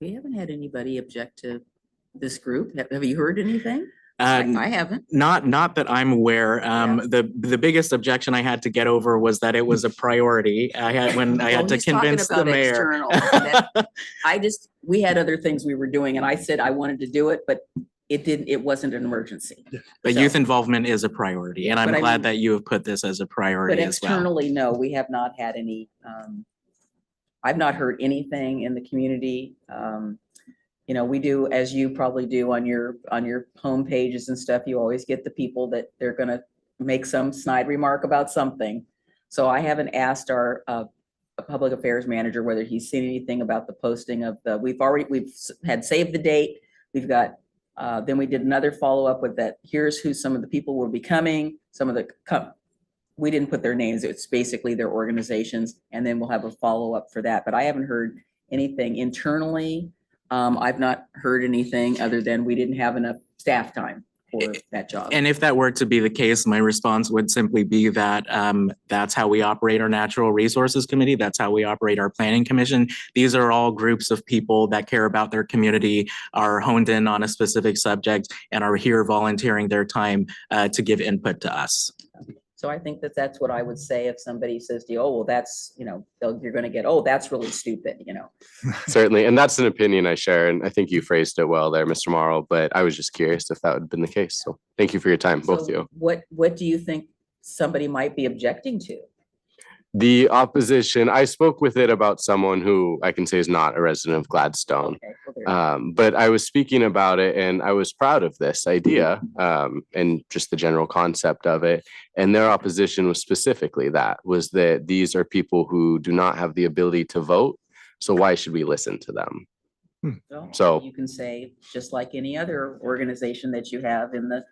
Speaker 5: We haven't had anybody object to this group. Have you heard anything? I haven't.
Speaker 4: Not that I'm aware. The biggest objection I had to get over was that it was a priority. I had
Speaker 5: Well,
Speaker 4: to
Speaker 5: he's talking
Speaker 4: convince the
Speaker 5: about
Speaker 4: mayor.
Speaker 5: external. We had other things we were doing and I said I wanted to do it, but it wasn't an emergency.
Speaker 4: But
Speaker 5: So-
Speaker 4: youth involvement is a priority, and I'm
Speaker 5: But I
Speaker 4: glad
Speaker 5: mean-
Speaker 4: that you have put this as a
Speaker 5: But
Speaker 4: priority as well.
Speaker 5: externally, no, we have not had any, I've not heard anything in the community. We do, as you probably do on your home pages and stuff, you always get the people that they're gonna make some snide remark about something. So I haven't asked our public affairs manager whether he's seen anything about the posting of we've had saved the date. We've got, then we did another follow-up with that. Here's who some of the people will be coming, we didn't put their names. It's basically their organizations. And then we'll have a follow-up for that. But I haven't heard anything internally. I've not heard anything other than we didn't have enough staff time for that job.
Speaker 4: And if that were to be the case, my response would simply be that that's how we operate our Natural Resources Committee. That's how we operate our Planning Commission. These are all groups of people that care about their community, are honed in on a specific subject, and are here volunteering their time to give input to us.
Speaker 5: So I think that's what I would say if somebody says to you, oh, well, that's, you're going to get, oh, that's really stupid,
Speaker 9: Certainly. And that's an opinion I share. And I think you phrased it well there, Mr. Morrow, but I was just curious if that would have been the case. So thank you for your time, both of
Speaker 5: So
Speaker 9: you.
Speaker 5: What do you think somebody might be objecting to?
Speaker 9: The opposition, I spoke with it about someone who I can say is not a resident of Gladstone.
Speaker 5: Okay, well, there you go.
Speaker 9: But I was speaking about it and I was proud of this idea and just the general concept of it. And their opposition was specifically that these are people who do not have the ability to vote. So why should we listen to them? So-
Speaker 5: You can say, just like any other organization that you have in the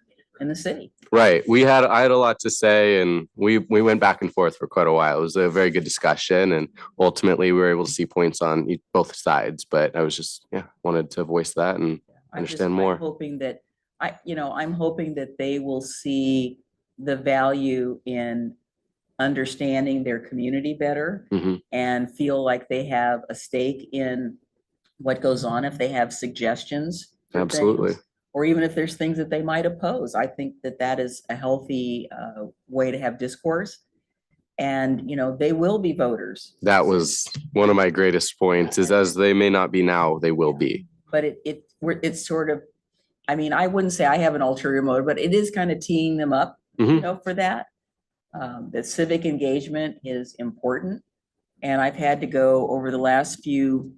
Speaker 5: city.
Speaker 9: Right. I had a lot to say and we went back and forth for quite a while. It was a very good discussion and ultimately we were able to see points on both sides, but I was just, wanted to voice that and understand more.
Speaker 5: I'm hoping that they will see the value in understanding their community better
Speaker 9: Mhm.
Speaker 5: and feel like they have a stake in what goes on if they have suggestions. for
Speaker 9: Absolutely.
Speaker 5: things, or even if there's things that they might oppose. I think that is a healthy way to have discourse. And, they will be voters.
Speaker 9: That was one of my greatest points is as they may not be now, they will be.
Speaker 5: But it's sort of, I wouldn't say I have an ulterior motive, but it is kind of teeing them up,
Speaker 9: Mhm.
Speaker 5: for that. that civic engagement is important. And I've had to go over the last few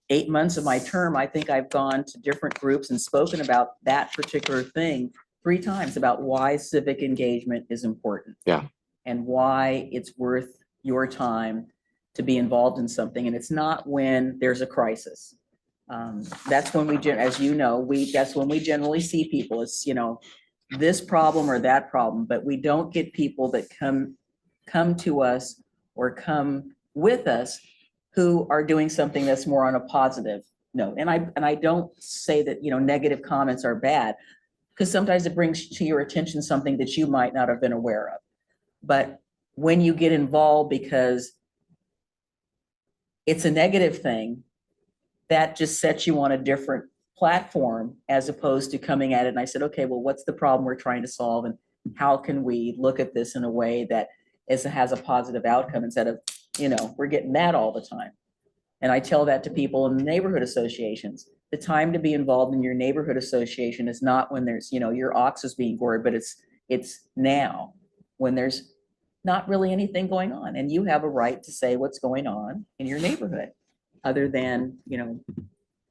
Speaker 5: 8 months of my term, I think I've gone to different groups and spoken about that particular thing 3 times about why civic engagement is important.
Speaker 9: Yeah.
Speaker 5: And why it's worth your time to be involved in something. And it's not when there's a crisis. That's when we, as you know, that's when we generally see people. It's, this problem or that problem, but we don't get people that come to us or come with us who are doing something that's more on a positive note. And I don't say that, negative comments are bad, because sometimes it brings to your attention something that you might not have been aware of. But when you get involved because it's a negative thing, that just sets you on a different platform as opposed to coming at it. And I said, okay, well, what's the problem we're trying to solve? And how can we look at this in a way that has a positive outcome instead of, we're getting mad all the time. And I tell that to people in neighborhood associations. The time to be involved in your neighborhood association is not when there's, your ox is being gored, but it's now when there's not really anything going on. And you have a right to say what's going on in your neighborhood, other than,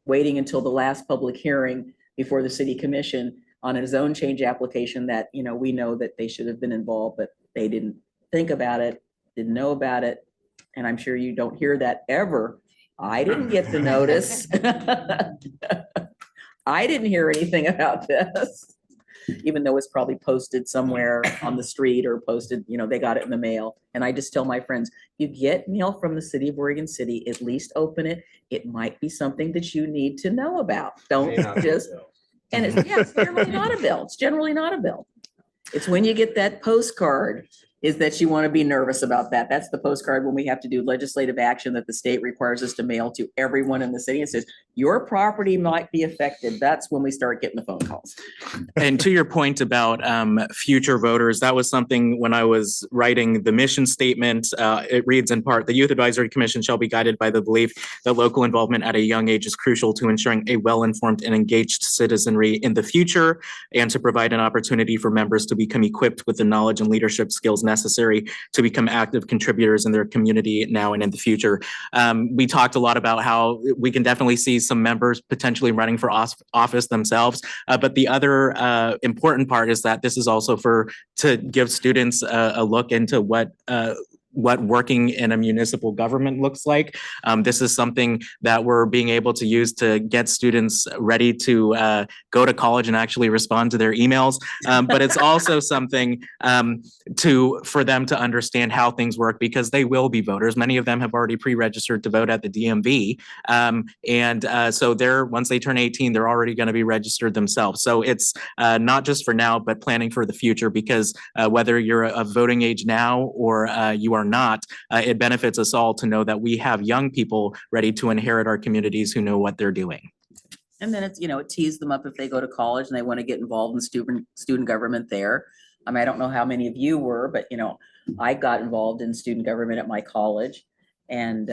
Speaker 5: waiting until the last public hearing before the city commission on a zone change application that, we know that they should have been involved, but they didn't think about it, didn't know about it. And I'm sure you don't hear that ever. I didn't get the notice. I didn't hear anything about this, even though it's probably posted somewhere on the street or posted, they got it in the mail. And I just tell my friends, you get mail from the city of Oregon City, at least open it. It might be something that you need to know about. Don't just, and it's generally not a bill. It's generally not a bill. It's when you get that postcard is that you want to be nervous about that. That's the postcard when we have to do legislative action that the state requires us to mail to everyone in the city. It says, your property might be affected. That's when we start getting the phone calls.
Speaker 4: And to your point about future voters, that was something when I was writing the mission statement. It reads in part, the Youth Advisory Commission shall be guided by the belief that local involvement at a young age is crucial to ensuring a well-informed and engaged citizenry in the future, and to provide an opportunity for members to become equipped with the knowledge and leadership skills necessary to become active contributors in their community now and in the future. We talked a lot about how we can definitely see some members potentially running for office themselves. But the other important part is that this is also to give students a look into what working in a municipal government looks like. This is something that we're being able to use to get students ready to go to college and actually respond to their emails. But it's also something for them to understand how things work, because they will be voters. Many of them have already pre-registered to vote at the DMV. So once they turn 18, they're already going to be registered themselves. So it's not just for now, but planning for the future, because whether you're of voting age now or you are not, it benefits us all to know that we have young people ready to inherit our communities who know what they're doing.
Speaker 5: And then it's, it tees them up if they go to college and they want to get involved in student government there. I mean, I don't know how many of you were, but, I got involved in student government at my college, and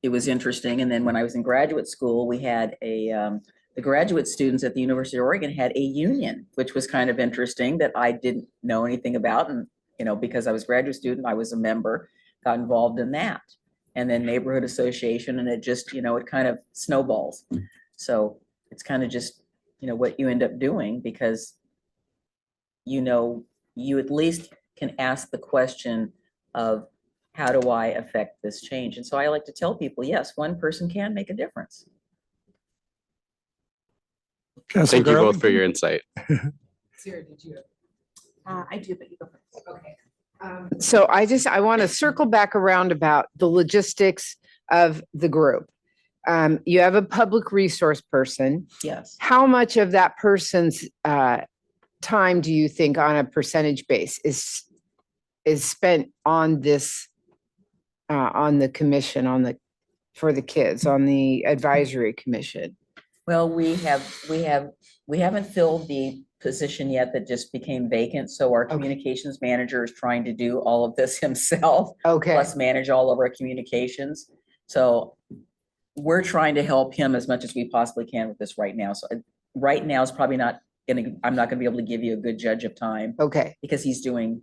Speaker 5: it was interesting. And then when I was in graduate school, we had the graduate students at the University of Oregon had a union, which was kind of interesting, that I didn't know anything about. And, because I was a graduate student, I was a member, got involved in that. And then neighborhood association, and it just, it kind of snowballs. So it's kind of just, what you end up doing, because, you at least can ask the question of, how do I affect this change? And so I like to tell people, yes, one person can make a difference.
Speaker 1: Councilor
Speaker 9: Thank you both
Speaker 1: Garland?
Speaker 9: for your insight.
Speaker 10: Sarah, did you?
Speaker 11: I do, but you go first.
Speaker 10: Okay. So I want to circle back around about the logistics of the group. You have a public resource person.
Speaker 5: Yes.
Speaker 10: How much of that person's time do you think, on a percentage base, is spent on this, on the commission, for the kids, on the advisory commission?
Speaker 5: Well, we haven't filled the position yet that just became vacant. So our communications manager is trying to do all of this himself.
Speaker 10: Okay.
Speaker 5: Plus manage all of our communications. So we're trying to help him as much as we possibly can with this right now. So right now is probably not I'm not gonna be able to give you a good judge of time
Speaker 10: Okay.
Speaker 5: because he's doing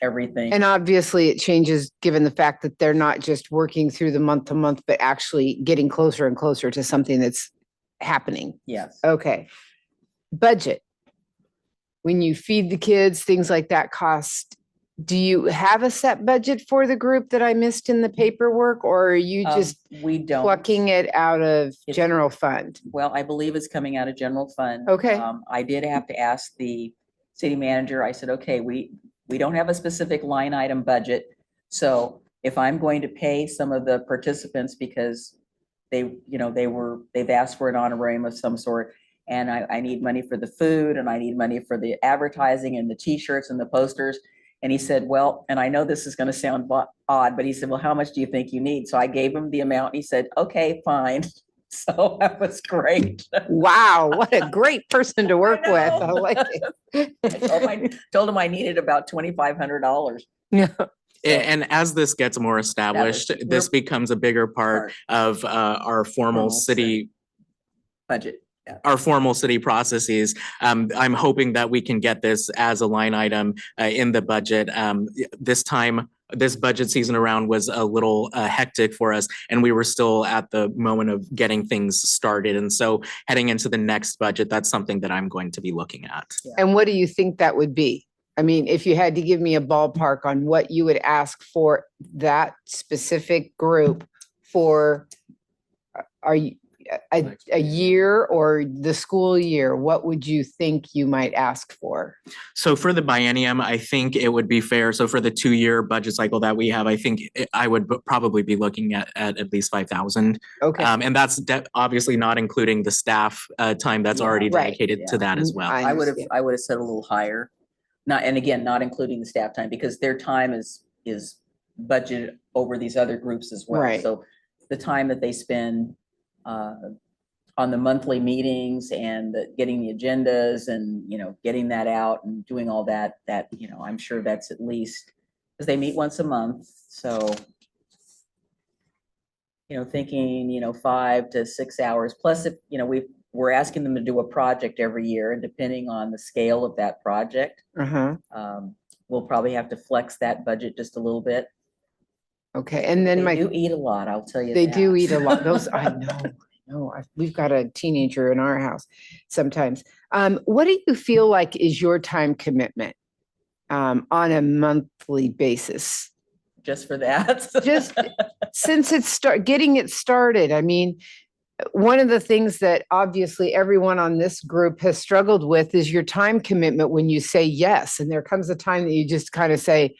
Speaker 5: everything.
Speaker 10: And obviously it changes given the fact that they're not just working through the month to month, but actually getting closer and closer to something that's happening.
Speaker 5: Yes.
Speaker 10: Okay. Budget. When you feed the kids, things like that cost. Do you have a set budget for the group that I missed in the paperwork, or are you just
Speaker 5: We don't.
Speaker 10: plucking it out of
Speaker 5: It's-
Speaker 10: general fund?
Speaker 5: Well, I believe it's coming out of general fund.
Speaker 10: Okay.
Speaker 5: I did have to ask the city manager. I said, okay, we don't have a specific line item budget. So if I'm going to pay some of the participants because they've asked for an honorarium of some sort, and I need money for the food and I need money for the advertising and the t-shirts and the posters. And he said, well, and I know this is going to sound odd, but he said, well, how much do you think you need? So I gave him the amount. And he said, okay, fine. So that was great.
Speaker 10: Wow, what a great person to work with. I
Speaker 5: know.
Speaker 10: like it.
Speaker 5: I told him I needed about $2,500.
Speaker 10: Yeah.
Speaker 4: And as this gets more established, this becomes a bigger part of our formal
Speaker 5: Formal
Speaker 4: city
Speaker 5: Budget.
Speaker 4: our formal city processes. I'm hoping that we can get this as a line item in the budget. This budget season around was a little hectic for us, and we were still at the moment of getting things started. And so heading into the next budget, that's something that I'm going to be looking at.
Speaker 10: And what do you think that would be? I mean, if you had to give me a ballpark on what you would ask for that specific group for, are you a year or the school year, what would you think you might ask for?
Speaker 4: So for the biennium, I think it would be fair. So for the 2-year budget cycle that we have, I think I would probably be looking at least 5,000.
Speaker 10: Okay.
Speaker 4: And that's obviously not including the staff time that's already
Speaker 10: Right.
Speaker 4: dedicated to that as well.
Speaker 5: I would have
Speaker 10: understand.
Speaker 5: said a little higher. And again, not including the staff time because their time is budgeted over these other groups as well.
Speaker 10: Right.
Speaker 5: So the time that they spend on the monthly meetings and getting the agendas and, getting that out and doing all that, I'm sure that's at least, because they meet once a month. So, thinking, 5 to 6 hours plus if, we're asking them to do a project every year and depending on the scale of that project,
Speaker 10: Uh-huh.
Speaker 5: we'll probably have to flex that budget just a little bit.
Speaker 10: Okay. And then
Speaker 5: They do eat a lot, I'll tell you
Speaker 10: they
Speaker 5: that.
Speaker 10: do eat a lot. Those, I know. We've got a teenager in our house sometimes. What do you feel like is your time commitment on a monthly basis?
Speaker 5: Just for that.
Speaker 10: Just since getting it started. I mean, one of the things that obviously everyone on this group has struggled with is your time commitment when you say yes. And there comes a time that you just kind of say,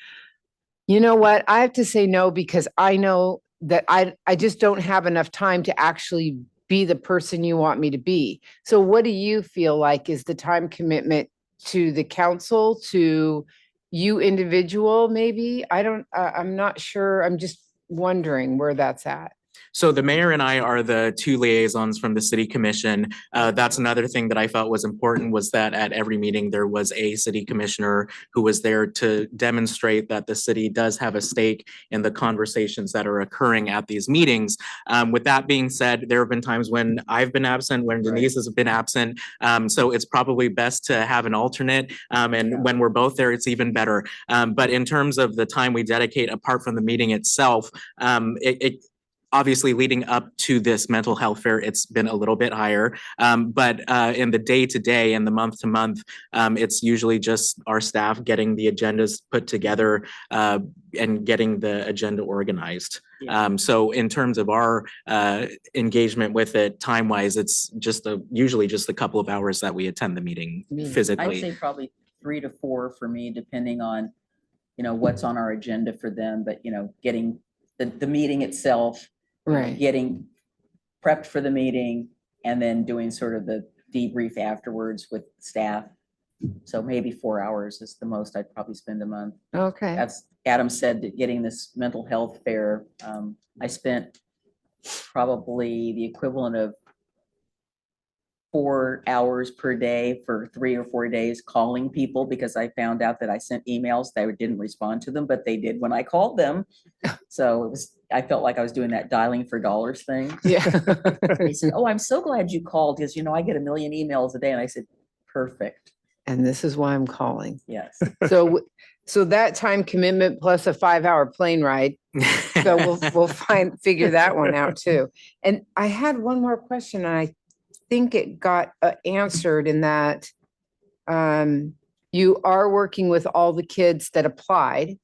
Speaker 10: you know what, I have to say no because I know that I just don't have enough time to actually be the person you want me to be. So what do you feel like is the time commitment to the council, to you individual, maybe? I'm not sure. I'm just wondering where that's at.
Speaker 4: So the mayor and I are the 2 liaisons from the city commission. That's another thing that I felt was important was that at every meeting, there was a city commissioner who was there to demonstrate that the city does have a stake in the conversations that are occurring at these meetings. With that being said, there have been times when I've been absent, when Denise has been absent. So it's probably best to have an alternate. And when we're both there, it's even better. But in terms of the time we dedicate apart from the meeting itself, it obviously leading up to this mental health fair, it's been a little bit higher. But in the day to day and the month to month, it's usually just our staff getting the agendas put together and getting the agenda organized. So in terms of our engagement with it time wise, it's just usually just a couple of hours that we attend the meeting physically.
Speaker 5: I'd say probably 3 to 4 for me, depending on, what's on our agenda for them, but, getting the meeting itself,
Speaker 10: Right.
Speaker 5: getting prepped for the meeting and then doing sort of the debrief afterwards with staff. So maybe 4 hours is the most I'd probably spend a month.
Speaker 10: Okay.
Speaker 5: That's Adam said that getting this mental health fair, I spent probably the equivalent of 4 hours per day for 3 or 4 days calling people because I found out that I sent emails that I didn't respond to them, but they did when I called them. So I felt like I was doing that dialing for dollars thing.
Speaker 10: Yeah.
Speaker 5: They said, oh, I'm so glad you called because, I get 1 million emails a day. And I said, Perfect.
Speaker 10: And this is why I'm calling.
Speaker 5: Yes.
Speaker 10: So that time commitment plus a 5-hour plane ride. So we'll figure that one out too. And I had one more question, and I think it got answered in that you are working with all the kids that applied.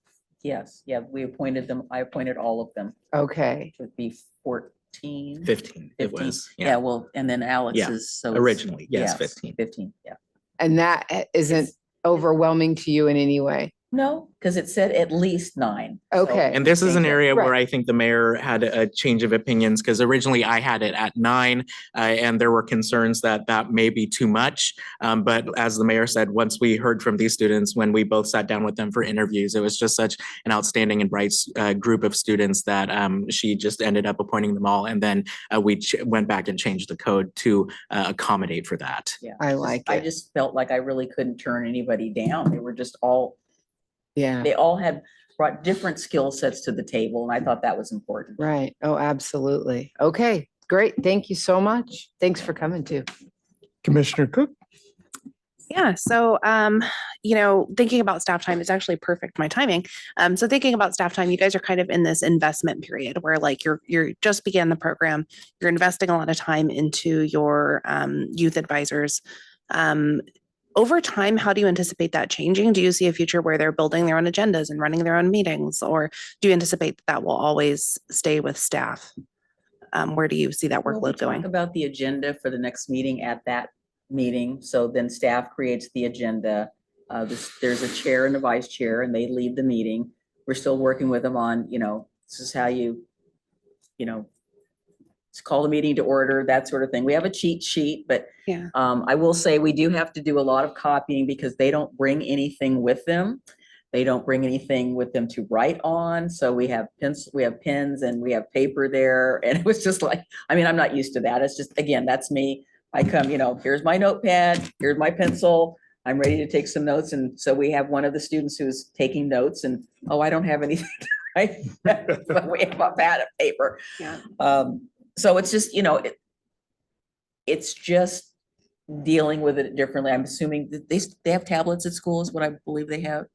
Speaker 5: Yes, yeah, we appointed them. I appointed all of them.
Speaker 10: Okay,
Speaker 5: It would be 14.
Speaker 4: 15, it
Speaker 5: 15.
Speaker 4: was,
Speaker 5: Yeah,
Speaker 4: yeah,
Speaker 5: well, and then Alex
Speaker 4: Yeah,
Speaker 5: is, so. it's-
Speaker 4: originally, yes,
Speaker 5: yes,
Speaker 4: 15.
Speaker 5: 15, yeah.
Speaker 10: and that isn't
Speaker 5: It's-
Speaker 10: overwhelming to you in any way?
Speaker 5: No, because it said at least 9.
Speaker 10: Okay.
Speaker 4: And this is an
Speaker 5: Change it.
Speaker 4: area where
Speaker 10: Right.
Speaker 4: I think the mayor had a change of opinions, because originally I had it at 9, and there were concerns that that may be too much. But as the mayor said, once we heard from these students, when we both sat down with them for interviews, it was just such an outstanding and bright group of students that she just ended up appointing them all. And then we went back and changed the code to accommodate for that.
Speaker 5: Yeah.
Speaker 10: I like
Speaker 5: I
Speaker 10: it.
Speaker 5: just felt like I really couldn't turn anybody down. They were just all,
Speaker 10: Yeah,
Speaker 5: they all had brought different skill sets to the table, and I thought that was important.
Speaker 10: right. Oh, absolutely. Okay, great. Thank you so much. Thanks for coming too.
Speaker 1: Commissioner Cook?
Speaker 11: Yeah, so thinking about staff time is actually perfect, my timing. So thinking about staff time, you guys are kind of in this investment period where like you're just began the program, you're investing a lot of time into your youth advisors. Over time, how do you anticipate that changing? Do you see a future where they're building their own agendas and running their own meetings, or do you anticipate that will always stay with staff? Where do you see that
Speaker 5: Well, we
Speaker 11: workload going?
Speaker 5: talk about the agenda for the next meeting at that meeting. So then staff creates the agenda. There's a chair and a vice chair, and they lead the meeting. We're still working with them on, this is how you call the meeting to order, that sort of thing. We have a cheat sheet, but
Speaker 11: Yeah.
Speaker 5: I will say we do have to do a lot of copying because they don't bring anything with them. They don't bring anything with them to write on. So we have pens, and we have paper there. And it was just like, I'm not used to that. It's just, again, that's me. I come, here's my notepad, here's my pencil. I'm ready to take some notes. And so we have one of the students who's taking notes, and, oh, I don't have anything to write. But we have a pad of paper.
Speaker 11: Yeah.
Speaker 5: So it's just, it's just dealing with it differently. I'm assuming that they have tablets at school is what I believe they have.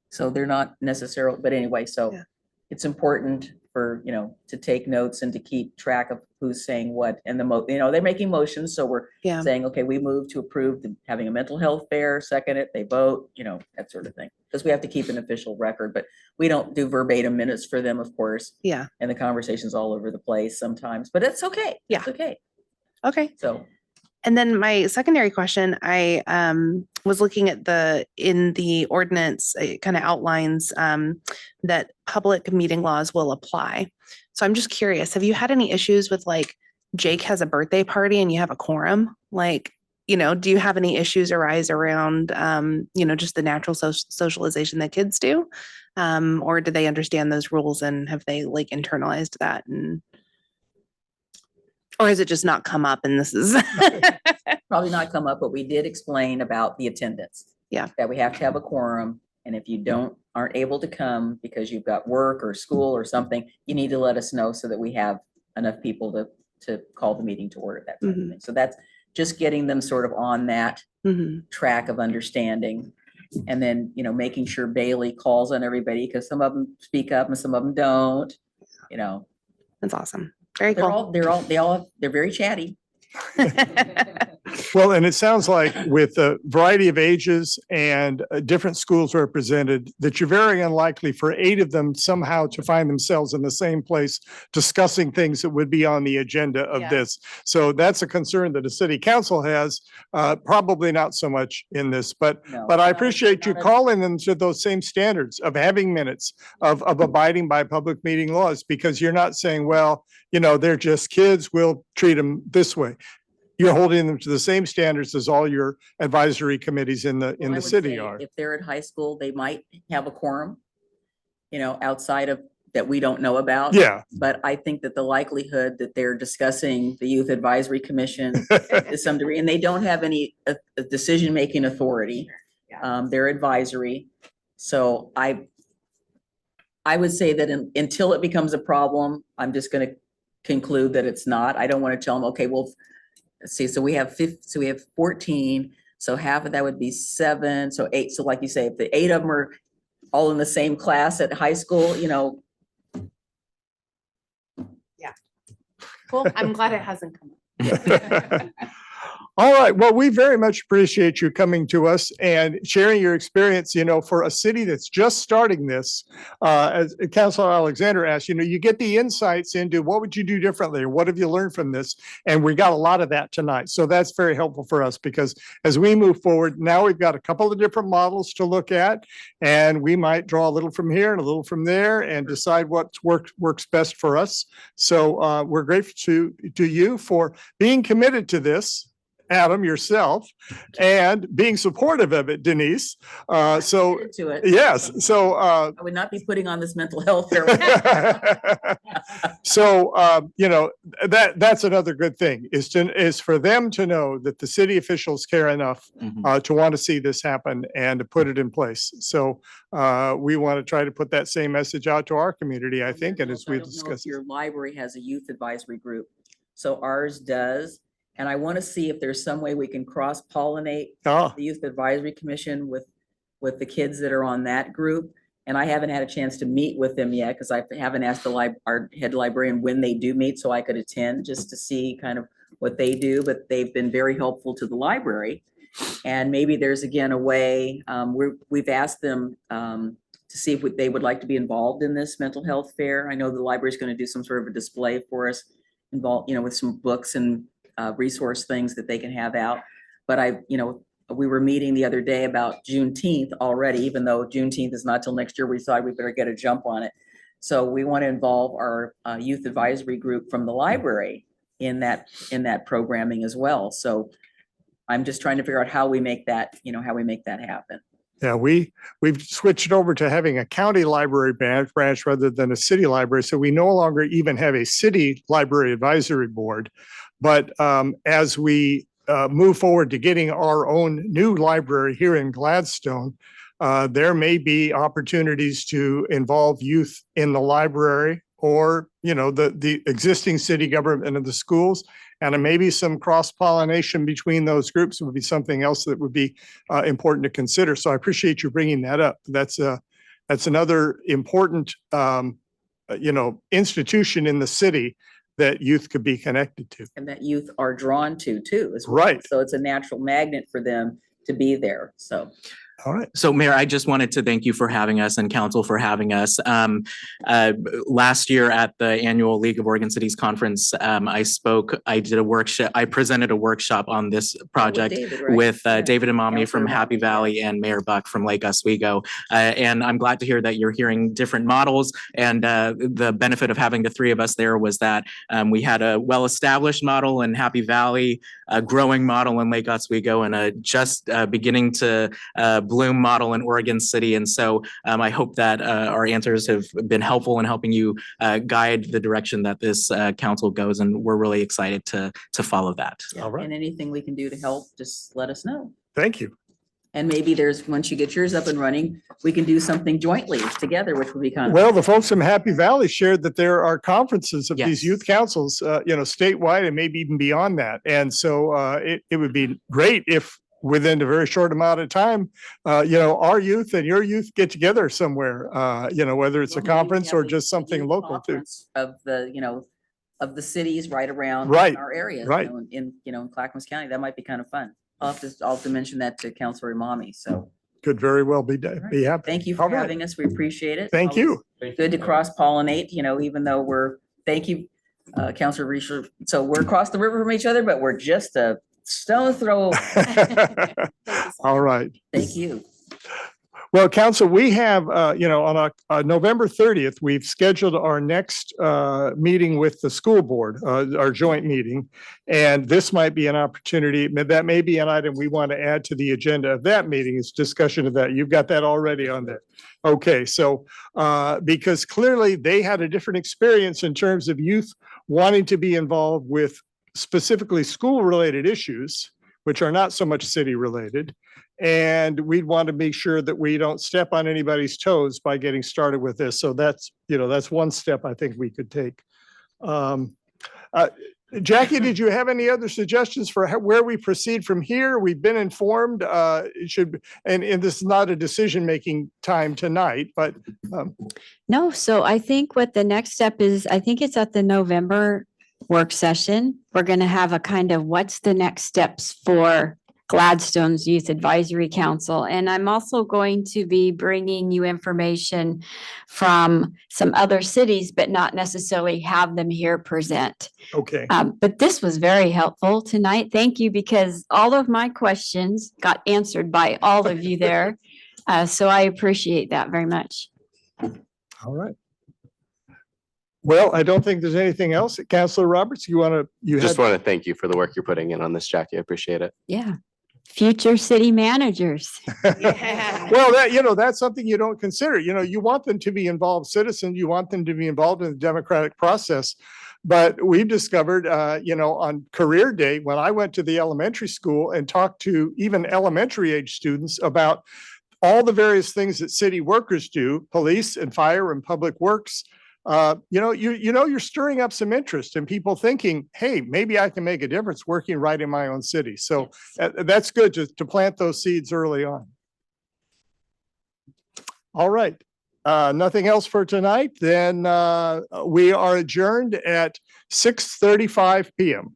Speaker 5: So they're not necessarily, but anyway, so
Speaker 11: Yeah.
Speaker 5: it's important for, to take notes and to keep track of who's saying what, and they're making motions. So we're
Speaker 11: Yeah.
Speaker 5: saying, okay, we move to approve having a mental health fair, second it, they vote, that sort of thing. Because we have to keep an official record, but we don't do verbatim minutes for them, of course.
Speaker 11: Yeah.
Speaker 5: And the conversation's all over the place sometimes, but it's okay.
Speaker 11: Yeah.
Speaker 5: It's okay.
Speaker 11: Okay.
Speaker 5: So.
Speaker 11: And then my secondary question, I was looking at in the ordinance, it kind of outlines that public meeting laws will apply. So I'm just curious, have you had any issues with like Jake has a birthday party and you have a quorum? Like, do you have any issues arise around, just the natural socialization that kids do? Or do they understand those rules and have they like internalized that? Or has it just not come up and this is?
Speaker 5: Probably not come up, but we did explain about the attendance.
Speaker 11: Yeah.
Speaker 5: That we have to have a quorum, and if you aren't able to come because you've got work or school or something, you need to let us know so that we have enough people to call the meeting to order, that type of thing. So that's just getting them sort of on that track of understanding. And then, making sure Bailey calls on everybody, because some of them speak up and some of them don't,
Speaker 11: That's awesome. Very cool.
Speaker 5: They're very chatty.
Speaker 1: Well, and it sounds like with a variety of ages and different schools represented, that you're very unlikely for 8 of them somehow to find themselves in the same place discussing things that would be on the agenda of
Speaker 11: Yeah.
Speaker 1: this. So that's a concern that the city council has, probably not so much in this, but
Speaker 5: No.
Speaker 1: I appreciate you calling them to those same standards of having minutes, of abiding by public meeting laws, because you're not saying, well, they're just kids, we'll treat them this way. You're holding them to the same standards as all your advisory committees in
Speaker 5: Well, I
Speaker 1: the
Speaker 5: would
Speaker 1: city
Speaker 5: say
Speaker 1: are.
Speaker 5: If they're at high school, they might have a quorum, outside of that we don't know about.
Speaker 1: Yeah,
Speaker 5: But I think that the likelihood that they're discussing the Youth Advisory Commission to some degree, and they don't have any decision-making authority. They're advisory. So I would say that until it becomes a problem, I'm just going to conclude that it's not. I don't want to tell them, okay, well, let's see, so we have 14. So half of that would be 7, so 8. So like you say, if the 8 of them are all in the same class at high school,
Speaker 11: Cool. I'm glad it hasn't come up.
Speaker 1: All right. Well, we very much appreciate you coming to us and sharing your experience, for a city that's just starting this. As Councilor Alexander asked, you get the insights into what would you do differently or what have you learned from this? And we got a lot of that tonight. So that's very helpful for us because as we move forward, now we've got a couple of different models to look at, and we might draw a little from here and a little from there and decide what works best for us. So we're grateful to you for being committed to this, Adam, yourself, and being supportive of it, Denise. So,
Speaker 5: to it.
Speaker 1: yes, so.
Speaker 5: I would not be putting on this mental health care.
Speaker 1: So, that's another good thing is for them to know that the city officials care enough to want to see this happen and to put it in place. So we want to try to put that same message out to our community, I think, and as we discuss.
Speaker 5: Your library has a youth advisory group, so ours does. And I want to see if there's some way we can cross-pollinate the Youth Advisory Commission with the kids that are on that group. And I haven't had a chance to meet with them yet because I haven't asked our head librarian when they do meet so I could attend just to see kind of what they do. But they've been very helpful to the library. And maybe there's again a way, we've asked them to see if they would like to be involved in this mental health fair. I know the library is going to do some sort of a display for us involved, with some books and resource things that they can have out. But we were meeting the other day about Juneteenth already, even though Juneteenth is not till next year, we thought we better get a jump on it. So we want to involve our youth advisory group from the library in that programming as well. So I'm just trying to figure out how we make that happen.
Speaker 1: Yeah, we've switched over to having a county library branch rather than a city library. So we no longer even have a city library advisory board. But as we move forward to getting our own new library here in Gladstone, there may be opportunities to involve youth in the library or, the existing city government and the schools. And maybe some cross-pollination between those groups would be something else that would be important to consider. So I appreciate you bringing that up. That's another important, institution in the city that youth could be connected to.
Speaker 5: And that youth are drawn to too, as well.
Speaker 1: Right.
Speaker 5: So it's a natural magnet for them to be there. So.
Speaker 1: All right.
Speaker 4: So Mayor, I just wanted to thank you for having us and council for having us. Last year at the annual League of Oregon Cities Conference, I presented a workshop on this project with David Imami from Happy Valley and Mayor Buck from Lake Oswego. And I'm glad to hear that you're hearing different models. And the benefit of having the three of us there was that we had a well-established model in Happy Valley, a growing model in Lake Oswego, and a just beginning to bloom model in Oregon City. And so I hope that our answers have been helpful in helping you guide the direction that this council goes. And we're really excited to follow that.
Speaker 5: Yeah,
Speaker 1: All right.
Speaker 5: and anything we can do to help, just let us know.
Speaker 1: Thank you.
Speaker 5: And maybe once you get yours up and running, we can do something jointly together, which would be kind of.
Speaker 1: Well, the folks from Happy Valley shared that there are conferences of these
Speaker 4: Yes.
Speaker 1: youth councils, statewide and maybe even beyond that. And so it would be great if within a very short amount of time, our youth and your youth get together somewhere, whether it's a conference or just something local too.
Speaker 5: Of the cities right around
Speaker 1: Right,
Speaker 5: our areas,
Speaker 1: right.
Speaker 5: in Clackamas County, that might be kind of fun. I'll have to mention that to Councilor Imami. So
Speaker 1: Could very well be happening.
Speaker 5: thank you
Speaker 1: All
Speaker 5: for
Speaker 1: right.
Speaker 5: having us. We appreciate it.
Speaker 1: Thank you.
Speaker 5: Good to cross pollinate, even though thank you, Councilor Reesher. So we're across the river from each other, but we're just a stone throw away.
Speaker 1: All right.
Speaker 5: Thank you.
Speaker 1: Well, council, we have, on November 30th, we've scheduled our next meeting with the school board, our joint meeting. And this might be an opportunity, that may be an item we want to add to the agenda of that meeting is discussion of that. You've got that already on there. Okay, so because clearly they had a different experience in terms of youth wanting to be involved with specifically school-related issues, which are not so much city-related. And we'd want to make sure that we don't step on anybody's toes by getting started with this. So that's one step I think we could take. Jackie, did you have any other suggestions for where we proceed from here? We've been informed, it should, and this is not a decision-making time tonight, but
Speaker 3: No, so I think what the next step is, I think it's at the November work session. We're going to have a kind of what's the next steps for Gladstone's Youth Advisory Council. And I'm also going to be bringing you information from some other cities, but not necessarily have them here present.
Speaker 1: okay.
Speaker 3: But this was very helpful tonight. Thank you, because all of my questions got answered by all of you there. So I appreciate that very much.
Speaker 1: All right. Well, I don't think there's anything else. Councilor Roberts, you want to,
Speaker 9: Just want to thank you for the work you're putting in on this, Jackie. I appreciate it.
Speaker 3: Yeah. Future city managers.
Speaker 1: Well, that's something you don't consider. You want them to be involved citizens. You want them to be involved in the democratic process. But we've discovered, on career day, when I went to the elementary school and talked to even elementary age students about all the various things that city workers do, police and fire and public works, you're stirring up some interest in people thinking, hey, maybe I can make a difference working right in my own city. So that's good to plant those seeds early on. All right. Nothing else for tonight. Then we are adjourned at 6:35 p.m.